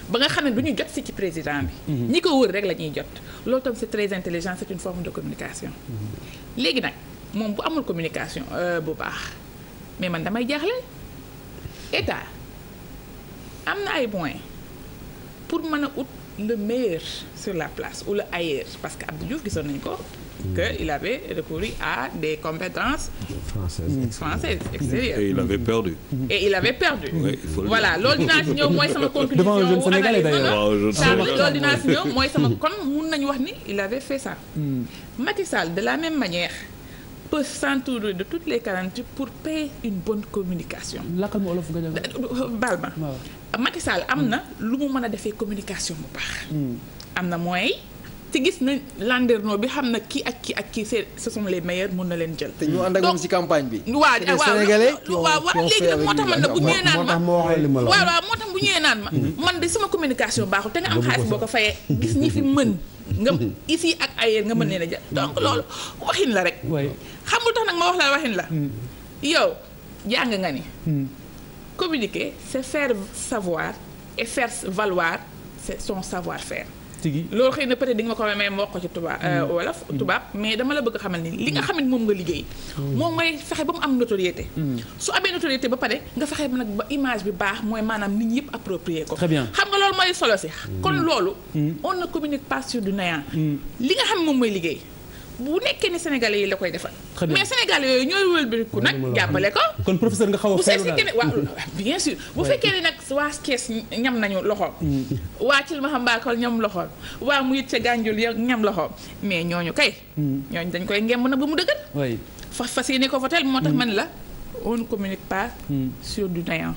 ba nga xam ne du ñu jot si ci président bi ñi ko wër rek la ñuy jot loolu tam c'est très intelligent c'est une forme de communication léegi nag moom bu amul communication bu baax mais man damay jaaxle état am na ay moyens pour mën a ut le meilleur sur la place ou le ailleurs parce que Abdou Diouf gisoon nañu ko que il avait recouru à des compétences françaises extérieures et il avait perdu oui, voilà loolu dinaa si ñëw mooy sama conclusion devant un jeune Sénégalais d'ailleurs loolu dinaa si ñëw mooy sama kon mun nañu wax ni il avait fait ça Macky Sall de la même manière peut s'entourer de toutes les garanties pour payer une bonne communication lakkal mu olof nga baal ma Macky Sall am na lu mu mën a defee communication bu baax am na moyens te gis na landerneau bi xam na kii ak kii ce sont les meilleurs mun na leen jël te ñu ànd ak moom ci campagne bi waaw léegi nag moo tax man na bu ñëwee naan ma waaw moo tax bu ñëwee naan ma man de sama communication baaxul te nga am xaalis boo ko fayee gis ñi fi mën nga ici ak ailleurs nga mën leen a jël donc loolu waxin la rek xamul tax nag ma wax la waxin la yow jàng nga ni communiquer c'est faire savoir et faire valoir c'est son savoir-faire loolu xëy na peut-être di nga ma ko may ma wax ko ci tubaab wolof tubaab mais dama la bëgg a xamal ni li nga xam ne moom nga liggéey moom ngay fexe ba mu am notoriété su amee notoriété ba pare nga fexe ba nag ba image bi baax mooy maanaam nit ñi yëpp approprié ko très bien xam nga loolu mooy solo si kon loolu on ne communique pas sur du néant li nga xam ne moom mooy liggéey bu nekkee ni Sénégalais yi la koy defal mais Sénégalais yooyu ñooy wëlbatiku nag jàppale ko kon professeur nga xaw a feelu daal waaw bien sûr bu fekkee ni nag waa Kees ñam nañu loxo waa ci ma xam mbaakol ñam loxo waa mu it ca Gànjul ñam loxo mais ñooñu kay ñooñu dañ koy ngemb na ba mu dëggal fas yéene ko votel moo tax man la on ne communique pas sur du néant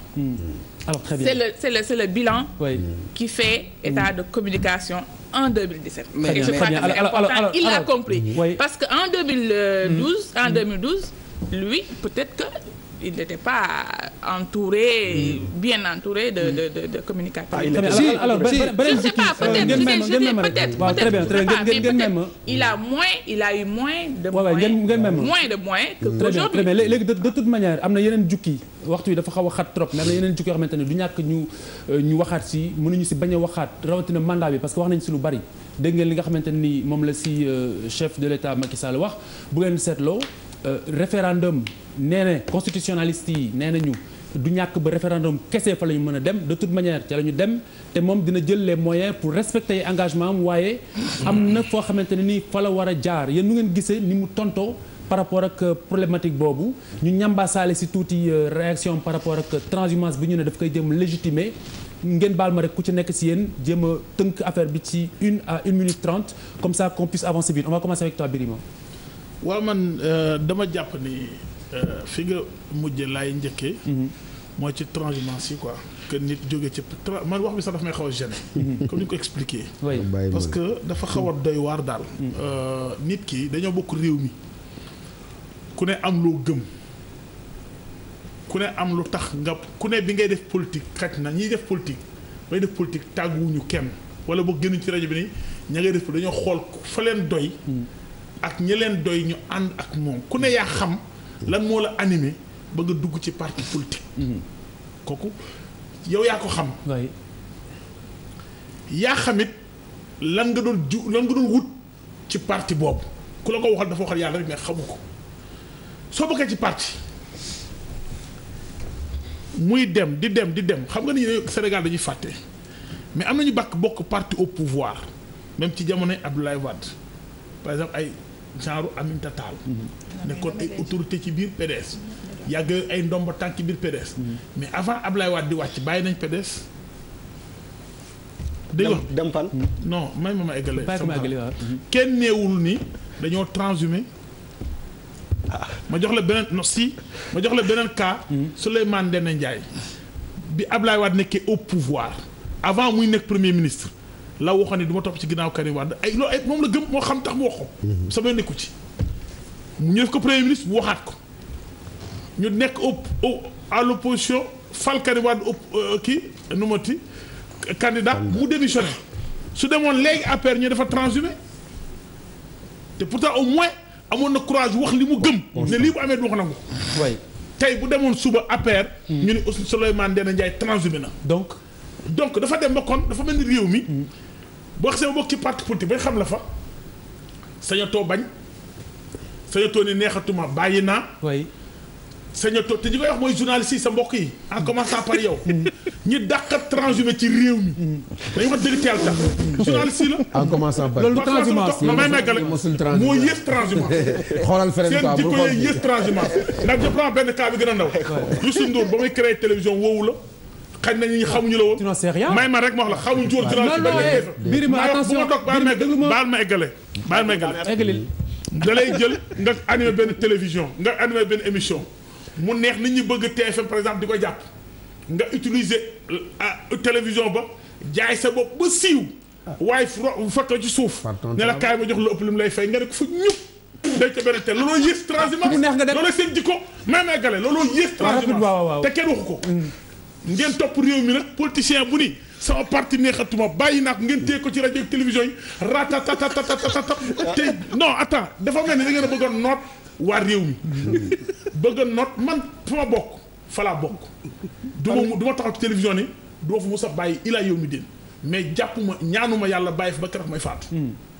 alors très bien c'est le bilan qui fait état de communication en 2017. Mais et je crois que c'est important, il l'a compris. Oui. Parce qu'en 2012, lui, peut-être que il n'était pas entouré, bien entouré de communicateurs. Alors je sais pas, peut-être il a eu moins de moyens que aujourd'hui. Très bien léegi de toute manière am na yeneen jukki waxtu yi dafa xaw a xat trop mais am na yeneen jukki yoo xamante ne du ñàkk ñu waxaat si mënuñu si bañ a waxaat rawatina mandat bi parce que wax nañ si lu bari dégg ngeen li nga xamante ni moom la si chef de l'État Macky Sall wax bu ngeen seetloo référendum nee na constitutionnaliste yi nee nañu du ñàkk ba référendum kese fa la ñu mën a dem de toute manière ca la ñu dem te moom dina jël les moyens pour respecter engagement am waaye am na foo xamante ne ni fa la war a jaar yéen nu ngeen gisee ni mu tontoo par rapport ak problématique boobu ñu ñambaasaale si tuuti réaction par rapport ak transhumance bi ñu ne daf koy jëm légitimer ngeen baal ma rek ku ci nekk si yéen jéem a tënk affaire bi ci 1 à 1 minute 30 comme ça qu'on puisse avancer vite on va commencer avec toi Birima. waaw man dama jàpp ni fi nga mujje laay njëkkee. mooy ci transhumance yi quoi. que nit jóge ci man wax bi sax dafa may xaw a gêner. comme ni ko expliquer. parce que dafa xaw a doy waar daal. nit ki dañoo bokk réew mi ku ne am loo gëm ku ne am lu tax nga ku ne bi ngay def politique xaj na ñiy def politique bay def politique tàgguwuñu kenn wala boo génn ci rajo bi ni ña ngay def dañoo xool fa leen doy. ak ñi leen doy ñu ànd ak moom ku ne yaa xam lan moo la animé ba nga dugg ci parti politique. kooku yow yaa ko xam. yaa xamit lan nga doon wut ci parti boobu ku la ko waxal dafa waxal yàlla rek mais xamu ko soo bokkee ci parti muy dem di dem xam nga ni Sénégal dañuy fàtte mais am nañu bokk parti au pouvoir même ci jamonoy Abdoulaye Wade par exemple ay. genre Aminata Tall nekkoon ay autorité ci biir PDS yàgg ay ndomba tànk ci biir PDS mais avant Ablaye Wade di wàcc bàyyi nañ PDS dégg nga dem fan non may ma eggale kenn neewul ni dañoo transhumé ma jox la beneen cas Souleymane Ndéné Ndiaye bi Ablaye Wade nekkee au pouvoir avant muy nekk premier ministre la waxoon ne du ma topp ci ginnaaw Karim Wade ay loolu ay moom la gëm moo xam tax mu wax ko. sama nekku ci ñu def ko premier ministre bu waxaat ko ñu nekk à l'opposition fal Karim Wade kii nu ma ti candidat mu démissionné su demoon léegi APR ñu dafa transhumé te pourtant au moins amoon na courage wax li mu gëm. ne lii bu amee du wax nangu. tey bu demoon suba APR. ñu ne aussi Souleymane Ndéné Ndiaye transhumé na. donc dafa dem ba kon dafa mel ni réew mi. boo xasee ba bokk ci parti politique ba xam la fa sañatoo bañ sañatoo ni neexatuma bàyyi naa. sañatoo te ñi koy wax mooy journaliste yi sa mbokk yi en commençant par yow. ñi dàq transhumé ci réew mi. dañu wax dëgg teel tax. journaliste yi la. en commençant par loolu transhumance moo yées transhumance. xoolal feneen quoi seen jikko yee yées transhumance. ndax je prends benn cas bi gën a ndaw. Youssou Ndour ba muy créé télévision woowu la. xañ nañu ñi xamuñu la woon. tu n'en sais rien. may ma rek ma wax la xamuñu jóor journaliste. Birima attention baal ma eggale. da lay jël nga animé benn télévision nga animé benn émission mu neex nit ñi bëgg TFM par exemple di ko jàpp nga utiliser télévision ba jaay sa bopp ba siiw. waaye bu fekkee ci suuf. ne la kaay ma jox la ëpp li mu lay fay nga ne ko fa ñëpp. day ca benn teel looloo yées transhumance. mu neex nga dem looloo seen jikko may ma eggale looloo yées transhumance te kenn waxu ko. ngeen topp réew mi nag politicien bu ni sama parti neexatuma bàyyi naa ko ngeen téye ko ci rajo ak télévision yi ratatatatatatatata te non attends dafa mel ni da ngeen a bëgg a noot waa réew mi bëgg a noot man fa ma bokk fa laa bokk du ma taxaw ci télévision ni doo fa mos a bàyyi ilaa yow mi din mais jàppuma ñaanuma yàlla bàyyi fa ba keroog may faatu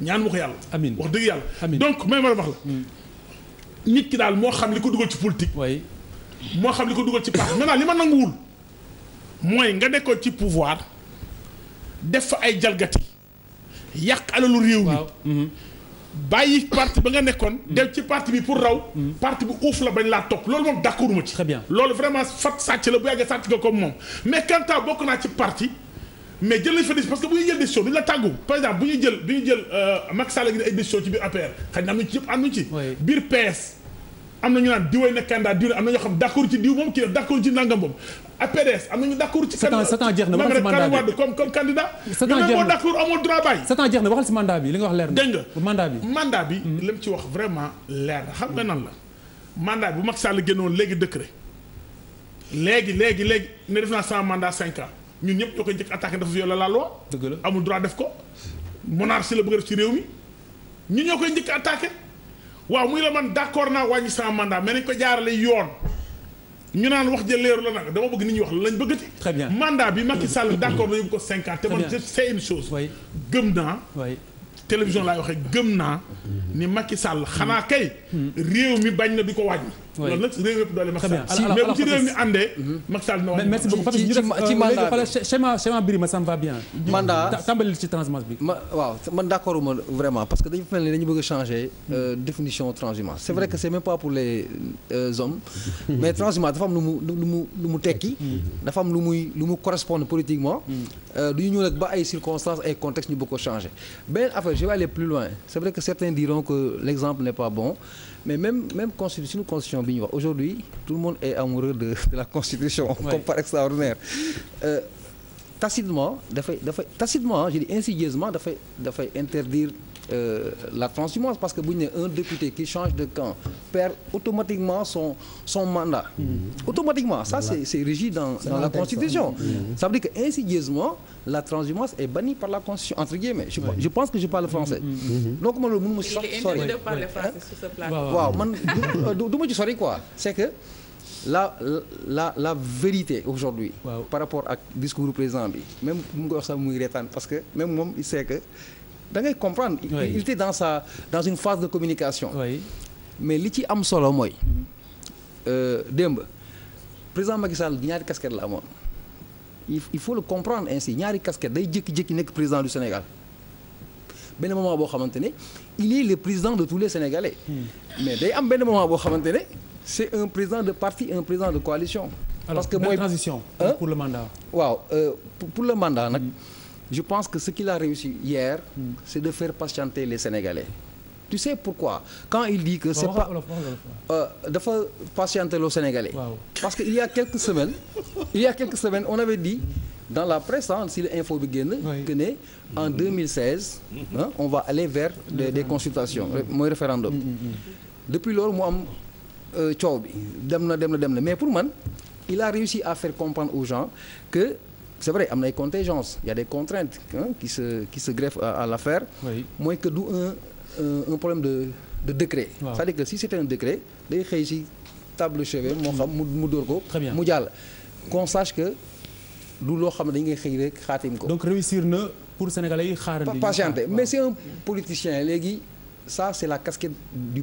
ñaanuma ko yàlla amiin wax dëgg yàlla donc may ma la wax la nit ki daal moo xam li ko dugal ci politique moo xam li ko dugal ci parti maintenant li ma nanguwul mooy nga nekkoon ci pouvoir def fa ay jalgati yàq alalu réew mi bàyyi parti ba nga nekkoon dem ci parti bi pour raw parti bu uuf la bañ laa topp loolu moom d'accord ma ci très bien loolu vraiment fat sàcc la bu yàggee sàcc nga comme moom mais quant à bokk naa ci parti mais jël lañ fa décision parce que bu ñuy jël décision duñu la tàggu par exemple bu ñuy jël Macky Sall gi ay décision ci biir APR xëy na am nañu ci yëpp ànduñu ci biir PS am na ñu naan diwee na candidat diw am na ñoo xam d'accord ci diw moom kii nag d'accord ci nangam moom APDS am na ñu d'accord ci candidat sa temps jeex na waxal si mandat bi comme candidat sa temps jeex na boo d'accord amoo droit bàyyi sa temps jeex na waxal si mandat bi li nga wax leer na dégg nga mandat bi li mu ci wax vraiment leer na xam nga nan la mandat bi bu Macky Sall génnoon léegi décret léegi ne def naa sama mandat 5 ans ñun ñëpp ñoo koy njëkk attaqué dafa violer la loi. dëgg la amul droit def ko. monarchie la bëgg a def ci réew mi ñun ñoo koy njëkk attaqué waaw muy la man d'accord naa wàññi sama mandat mais nañ ko jaarale yoon. ñu naan wax jël leeru la nag dama bëgg nit ñi wax la lañ bëggati. très bien mandat bi Macky Sall d'accord na yóbbu ko 5 ans. te man je sais une chose. gëm naa. télévision laay waxee gëm naa ni Macky Sall xanaa kay. réew mi bañ na di ko wàññi. loolu nag réew yëpp doole Macky Sall. mais bu ci réew mi àndee. Macky Sall dina wàññi. merci beaucoup ci mandat bi schéma Birima ça me va bien. mandat tàmbali ci transhumance bi. waaw man d'accord ma vraiment parce que dañu mel ni dañu bëgg a changer définition transhumance c'est vrai que c'est même pas pour les hommes mais transhumance dafa am lu mu tekki. dafa am lu mu correspondre politiquement. du ñu ñëw nag ba ay circonstances ay contextes ñu bëgg ko changer. beneen affaire je vais aller plus loin c'est vrai que certains diront que l'exemple n'est pas bon. mais même constitution bi ñu wax aujourd'hui tout le monde est amoureux de la constitution comme par extraordinaire tacitement je dis insidieusement dafay interdire la transhumance parce que bu ñu ne un député qui change de camp perd automatiquement son mandat automatiquement ça c'est régi dans la constitution ça veut dire que insidieusement la transhumance est bannie par la constitution entre guillemets je pense que je parle français donc man loolu mënu ma ci sori waaw man du ma ci sori quoi c'est que la vérité aujourd'hui par rapport ak discours du président bi même bu mu koy wax sax muy reetaan parce que même moom il sait que da ngay comprendre il était dans une phase de communication mais li ci am solo mooy démb président Macky Sall ñaari casquette la amoon il faut le comprendre ainsi ñaari casquette day jékki-jékki nekk président du Sénégal benn moment boo xamante ne il est le président de tous les Sénégalais mais day am benn moment boo xamante ne c'est un président de parti un président de coalition alors, parce que mooy transition pour le mandat waaw pour le mandat nag je pense que ce qu'il a réussi hier c'est de faire patienter les Sénégalais tu sais pourquoi quand il dit que c'est pas dafa patienter les Sénégalais parce que il y a quelques semaines on avait dit dans la presse si le info bi génn que ne en 2016 on va aller vers des consultations mooy référendum depuis loolu mu am coow bi dem na mais pour man il a réussi à faire comprendre aux gens que c'est vrai am na ay contingences il y a des contraintes qui se greffent à l'affaire mooy que du un problème de décret c'est-à-dire que si c'était un décret day xëy si table chevet moo xam mu dóor ko mu jàll qu'on sache que du loo xam ne dañ ngay xëy rek xaatim ko donc réussir na pour Sénégalais yi xaarandi patienter mais c'est un politicien léegi ça c'est la casquette du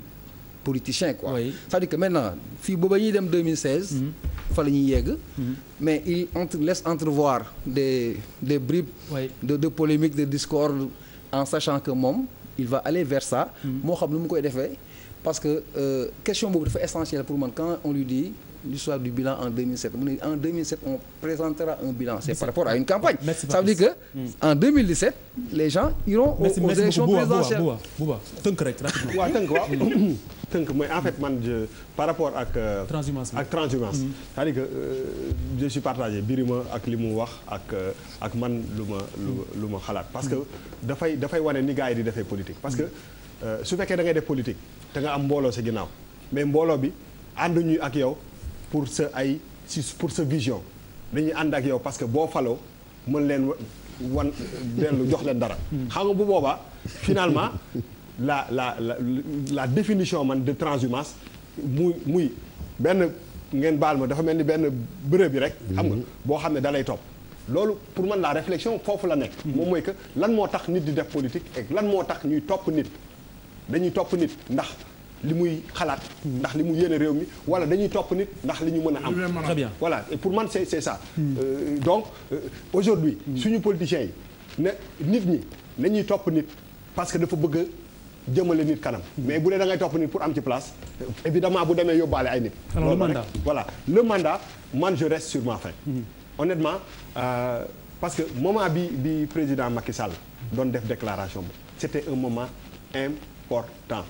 politicien quoi c'est-à-dire que maintenant fii booba ñuy dem 2016 fa la ñuy yegg mais il laisse entrevoir des bribes de polémique de discorde en sachant que moom il va aller vers ça moo xam nu mu koy defee parce que question boobu dafa essentielle pour man quand on lui dit l'histoire du bilan en 2007 mu ne en 2007 on présentera un bilan c'est par rapport à une campagne ça veut dire que en 2017 les gens iront aux élections présidentielles Bouba tënk rek rapidement waaw tënk mooy en fait man par rapport ak transhumance c'est-à-dire que je suis partagé Birima ak li mu wax ak man lu ma xalaat parce que dafay wane ni gars yi di defee politique parce que su fekkee da ngay def politique te nga am mbooloo sa ginnaaw mais mbooloo bi ànduñu ak yow pour sa vision dañuy ànd ak yow parce que boo faloo mën leen dellu jox leen dara xam nga bu boobaa finalement la définition man de transhumance muy benn ngeen baal ma dafa mel ni benn bërëb bi rek xam nga boo xam ne da lay topp loolu pour man la réflexion foofu la nekk moom mooy que lan moo tax nit di def politique et lan moo tax ñuy topp nit dañuy topp nit ndax li muy xalaat ndax li mu yéene réew mi wala dañuy topp nit ndax li ñu mën a am très bien voilà et pour man c'est ça donc aujourd'hui suñu politiciens yi ne nit ñi nañuy topp nit parce que dafa bëgg jëmale nit kanam mais bu dee da ngay topp nit pour am ci place évidemment bu demee yóbbaale ay nit alors le mandat voilà le mandat man je reste sur ma faim honnêtement parce que moment bi président Macky Sall doon def déclaration bi c'était un moment important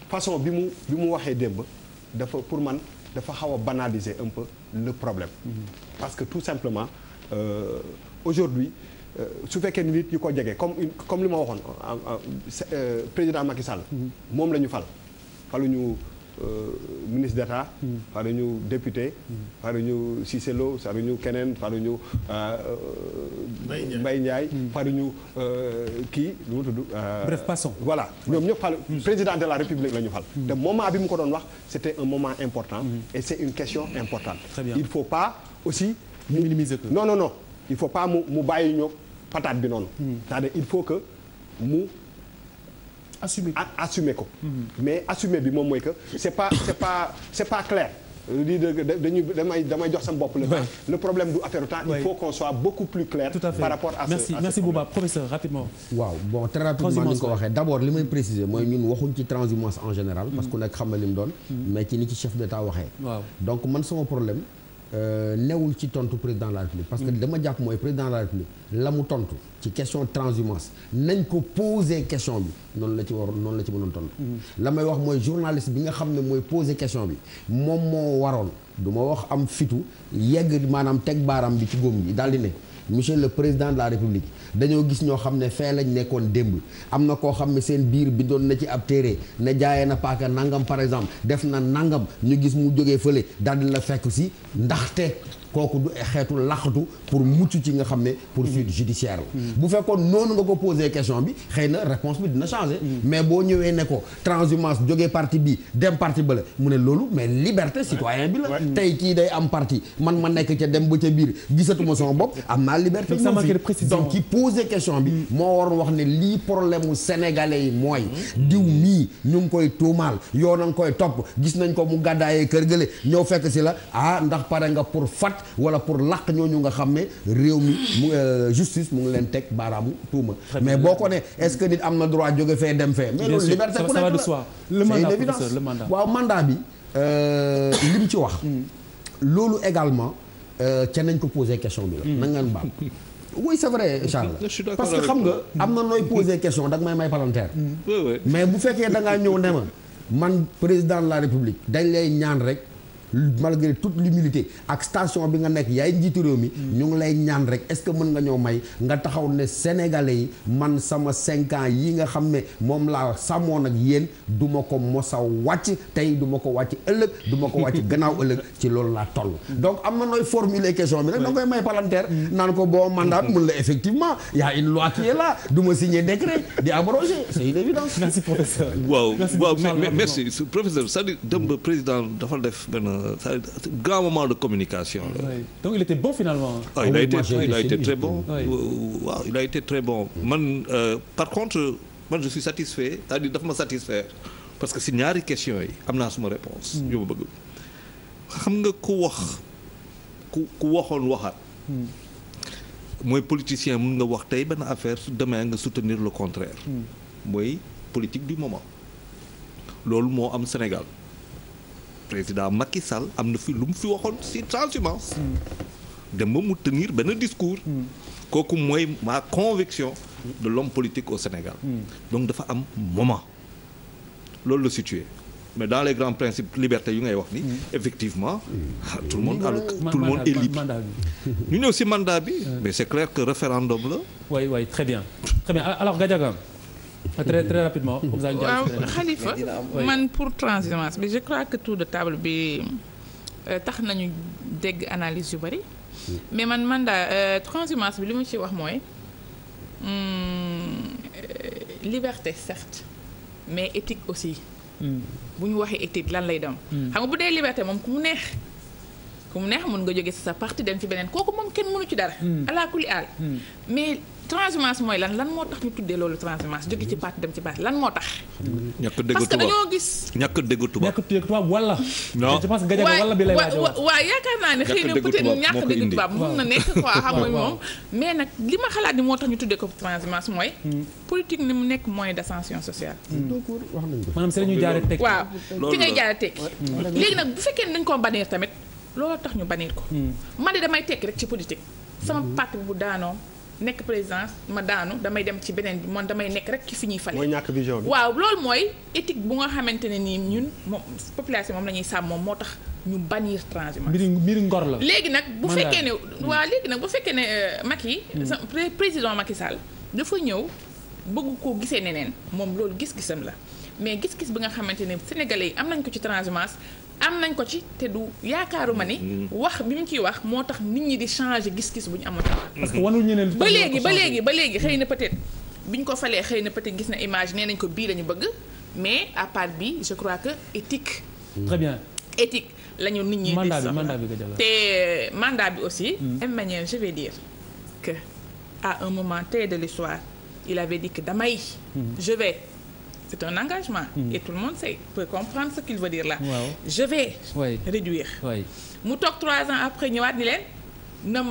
façon bi mu waxee démb dafa pour man dafa xaw a banaliser un peu le problème parce que tout simplement aujourd'hui su fekkee nit yu ko jege comme li ma waxoon président Macky Sall moom la ñu faluñu ministre d'État. faruñu député. faruñu Cissé Lo faruñu keneen faruñu Mbaye Ndiaye. faruñu kii lu mu tudd. bref passons. voilà ñoom ñëpp fal président de la République la ñu fal. te moment bi mu ko doon wax c'était un moment important. et c'est une question importante. Très bien. il faut pas aussi. minimiser ko. non il faut pas mu bàyyi ñoo patate bi noonu. c'est-à-dire il faut que mu. assumer ko. mais assumer bi moom mooy que c'est pas clair. damay jox sama bopp le temps. le problème du affaire temps. il faut qu'on soit beaucoup plus clair. Tout à fait. par rapport à merci Bouba professeur rapidement. waaw bon très rapidement ni nga ko waxee d'abord li may préciser mooy ñun waxuñ ci transhumance en général. parce que ku nekk xam na li mu doon. mais ci ni ci chef d'État waxee. waaw donc man sama problème. newul ci tontu président de la République parce que dama jàpp mooy président de la République la mu tontu ci question transhumance nañ ko poser question bi noonu la ci mënoon tontu. la may wax mooy journaliste bi nga xam ne mooy poser question bi moom moo waroon du ma wax am fitu yegg maanaam teg baaram bi ci góom gi daal di ne monsieur le président de la République dañoo gis ñoo xam ne fee lañ nekkoon démb am na koo xam ne seen biir bi doon na ci ab téere ne jaayee na paaka nangam par exemple def na nangam ñu gis mu jógee fële daal di la fekk si ndaxte kooku du xeetu laxatu pour mucc ci nga xam ne poursuite judiciaire la bu fekkoon noonu nga ko posé question bi xëy na réponse bi dina changer mais boo ñëwee ne ko transhumance jógee parti bi dem parti ba la mu ne loolu mais liberté citoyen bi la tey kii day am parti man ma nekk ca dem ba ca biir gisatuma sama bopp am naa liberté donc ki posé question bi moo waroon wax ne lii problème mu sénégalais yi mooy diw mii ñu ngi koy tuumaal yow na nga koy topp gis nañ ko mu gàddaayee kër gële ñëw fekk si la ndax pare nga pour fat wala pour làq ñooñu nga xam ne réew mi justice mu ngi leen teg baaraamu tuuma mais boo ko ne est-ce que nit am na droit jóge fee dem fee mais loolu liberté ku nekk la c'est une évidence waaw mandat bi li mu ci wax loolu également ca nañ ko poser question bi la na ngeen baal oui c'est vrai Charles parce que xam nga am na nooy poser question da nga may palanteer mais bu fekkee da ngaa ñëw ne ma man président de la République dañ lay ñaan rek malgré toute l'humilité ak station bi nga nekk yaay njiitu réew mi ñu ngi lay ñaan rek est-ce que mën nga ñoo may nga taxaw ne sénégalais yi man sama 5 ans yi nga xam ne moom laa sàmmoon ak yéen du ma ko mos a wàcc tey du ma ko wàcc ëllëg du ma ko wàcc gannaaw ëllëg ci loolu laa toll donc am na nooy formuler question bi nag da nga koy may palanteer naan ko boo mandat mun la effectivement y a une loi qui est là du ma signer décret di abroger c'est une évidence. merci professeur. waaw merci professeur c'est-à-dire démb président dafa def benn grand moment de communication là. Oui. Donc il était bon finalement. Ah, il a été très bon. Waaw il a été très bon. Man par contre man je suis satisfait c'est-à-dire daf ma satisfaire parce que si ñaari question yi am naa suma réponse yu ma bëgg xam nga ku waxoon waxaat mooy politicien mun nga wax tey benn affaire demain nga soutenir le contraire mooy politique du moment loolu moo am Sénégal président Macky Sall am na fi lu mu fi waxoon ci transhumance dem ba mu tenir benn discours kooku mooy ma conviction de l'homme politique au Sénégal donc dafa am moment loolu la situé mais dans les grands principes liberté yu ngay wax ni effectivement tout le monde est libre ñu ñëw ci mandat bi mais c'est clair que référendum la oui très bien alors Gadiaga très très rapidement. waaw Khalifa man pour transhumance bi je crois que tour de table bi tax nañu dégg analyse yu bari mais man mandat transhumance bi li ma ci wax mooy liberté certes mais éthique aussi. bu ñu waxee éthique lan lay dem. xam nga bu dee liberté moom ku mu neex mën nga jóge ci sa parti dem ci beneen kooku moom kenn mënu ci dara. ala kulli aal mais. transhumance mooy lan moo tax ñu tuddee loolu transhumance jóge ci parti dem ci parti lan moo tax. parce que dañoo gis. ñàkk dégg tubaab wala. non je pense que Gadiaga wala bi lay waaj a wax. waaw yaakaar naa ne xëy na peut-être ñàkk dégg tubaab mun na nekk quoi xam nga moom. mais nag li ma xalaat ni moo tax ñu tuddee ko transhumance mooy. politique ni mu nekk moyen d'ascension sociale. maanaam si la ñuy jaaree tekki. waaw ci ngay jaaree tekki. léegi nag bu fekkee ne dañ koo bannir tamit looloo tax ñu bannir ko. man de damay tekki rek ci politique. sama parti bu daanoo. nekk président ma daanu damay dem ci beneen bi man damay nekk rek ci fi ñuy fale. mooy ñàkk vision bi. waaw loolu mooy éthique bu nga xamante ne nii ñun moom population moom la ñuy sàmm moom moo tax ñu bannir transhumance. mbiri ngor la. léegi nag bu fekkee ne Macky. président Macky Sall dafa ñëw bëgg koo gisee neneen moom loolu gis-gisam la mais gis-gis bi nga xamante ne sénégalais yi am nañ ko ci transhumance am nañ ko ci te du yaakaaruma ni wax bi mu ciy wax moo tax nit ñi di changer gis-gis bu ñu amoon. parce que wanul ñu ne ba léegi xëy na peut-être bi ñu ko falee xëy na peut-être gis na image nee nañ ko bii lañu bëgg mais à part bi je crois que éthique. très bien éthique lañu nit ñi di mandat bi te mandat bi aussi. même manière je vais dire que à un moment T de l'histoire il avait dit que damay. je vais. C'est un engagement. Et tout le monde peut comprendre ce qu'il veut dire là. Je vais réduire. mu toog 3 ans après ñëwaat ni leen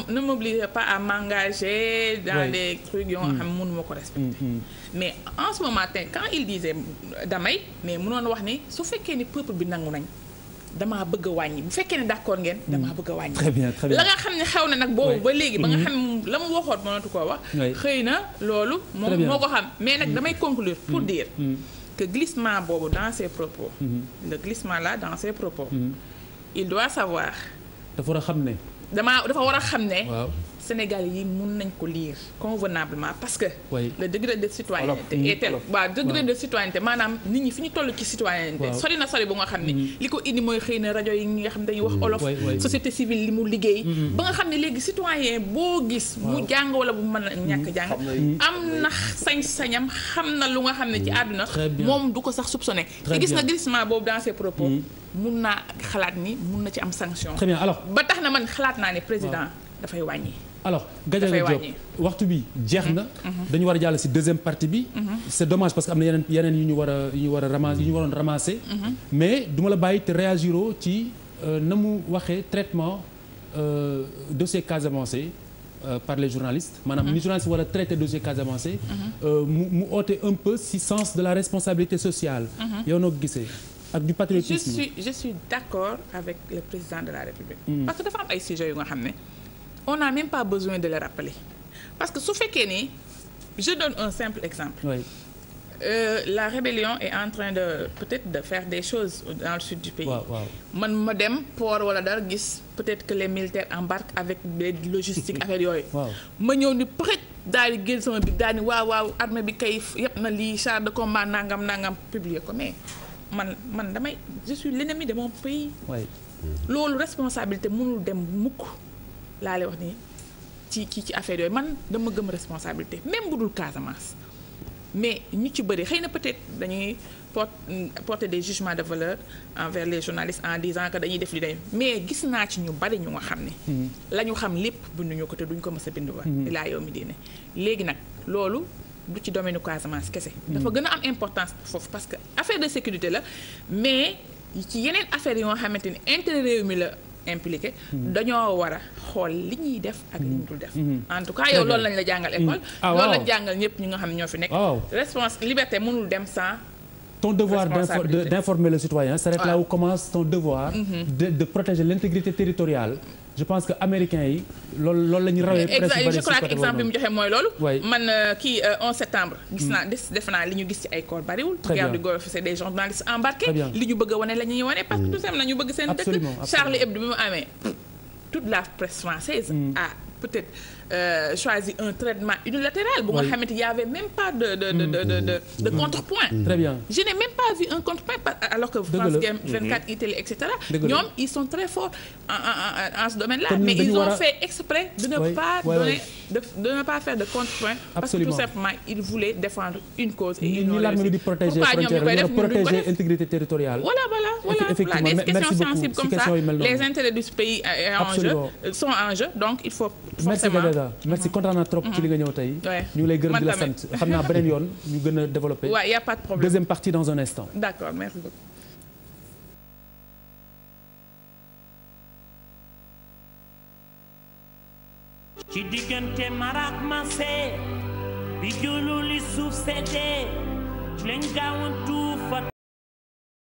ne m'obligez pas à m'engager dans des trucs yoo nga xam ne mënuma ko respecter. mais en ce moment quand il disait damay mais mënoon wax ni su fekkee ni peuple bi nangu nañ damaa bëgg a wàññi bu fekkee ne d'accord ngeen damaa bëgg a wàññi. très bien très bien la nga xam ne xew na nag boobu ba léegi ba nga xam ne la mu waxoon mënatu koo wax. xëy na loolu. moom moo ko xam mais nag damay conclure pour dire. que glissement boobu dans ses propos. le glissement là dans ses propos. il doit savoir. dafa war a xam ne. dafa war a xam ne. Sénégal yi mun nañ ko lire convenablement parce que. le degré de citoyenneté est tel. degré de citoyenneté maanaam nit ñi fi ñu toll ci citoyenneté. sori na sori bu nga xam ne. li ko indi mooy xëy na rajo yi nga xam ne dañuy wax olof. société civile li mu liggéey. ba nga xam ne léegi citoyen boo gis. mu jàng wala bu mën a ñàkk jàng. am na sañ-sañam xam na lu nga xam ne ci àdduna. moom du ko sax soupçonné. te gis na glissement boobu dans ses propos. mun naa xalaat ni mun na ci am sanction. très bien alors ba tax na man xalaat naa ne président dafay wàññi. alors Gadiaga Diop waxtu bi jeex na. dañu war a jàll ci deuxième partie bi. c'est dommage parce que am na yeneen yu ñu war a ramasser yu ñu waroon ramasser. mais duma la bàyyi te réagiroo ci na mu waxee traitement dossier Casamance par les journalistes. maanaam ni journaliste war a traiter dossier Casamance. mu oote un peu ci sens de la responsabilité sociale. yow noo gisee. ak du patriotisme. je suis d'accord avec le président de la République. parce que dafa am ay sujets yu nga xam ne. on n'a même pas besoin de le rappeler parce que su fekkee ni je donne un simple exemple. La rébellion est en train de peut-être de faire des choses dans le sud du pays. man ma dem port wala dara gis peut-être que les militaires embarquent avec des logistiques affaire yooyu. ma ñëw ni peut-être daal di génn sama bi daal di waaw armée bi kay yëpp na lii char de combat nangam publier ko mais man damay je suis l'ennemi de mon pays. loolu responsabilité mënul dem mukk laa lay wax nii ci affaire yooyu man dama gëm responsabilité même bu dul Casamance mais ñu ci bëri xëy na peut-être dañuy porter des jugements de valeur envers les journalistes en disant que dañuy def li day mais gis naa ci ñu bari ñu nga xam ne la ñu xam lépp binduñu ko te duñ ko mës a bind ba laa yow mi diine léegi nag loolu du ci domaine Casamance kese dafa gën a am importance foofu parce que affaire de sécurité la mais ci yeneen affaire yoo xamante ni intérêt réew mi la impliqué dañoo war a xool li ñuy def ak li ñu dul def en tout cas yow loolu lañ la jàngal école loolu lañ jàngal ñëpp ñu nga xam ne ñoo fi nekk liberté mënul dem sans ton devoir d'informer le citoyen s'arrête là où commence ton devoir de protéger l'intégrité territoriale. Je pense que américains yi loolu la ñu rawee presque je crois que exemple bi mu joxe mooy loolu man kii 11 septembre gis naa def naa li ñu gis ci ay corps bariwul guerre du Golfe c'est des journalistes embarqués li ñu bëgg a wane la ñuy wane parce que tout simplement ñu bëgg seen dëkk Charlie Hebdo bi mu amee toute la presse française a peut-être choisi un traitement unilatéral bu nga xamante y avait même pas de contrepoint. Très bien. Je n'ai même pas vu un contrepoint alors que France 24 iTélé etc. ñoom ils sont très forts en ce domaine-là mais ils ont fait exprès de ne pas donner de ne pas faire de contrepoint parce que tout simplement ils voulaient défendre une cause et ils l'ont réussi. Pourquoi ñoom ñu koy def protéger intégrité territoriale. Voilà des questions sensibles comme ça les intérêts du pays sont en jeu donc il faut forcément merci kontaan naa trop ci li nga ñëw tey. ñu ngi lay gërëm di la sant xam naa beneen yoon ñu gën a développer. waaw y a pas de problème. Deuxième partie dans un instant. D'accord, merci beaucoup. ci diggante marak mase bi jululi suuf seddee lañ gaawantu fa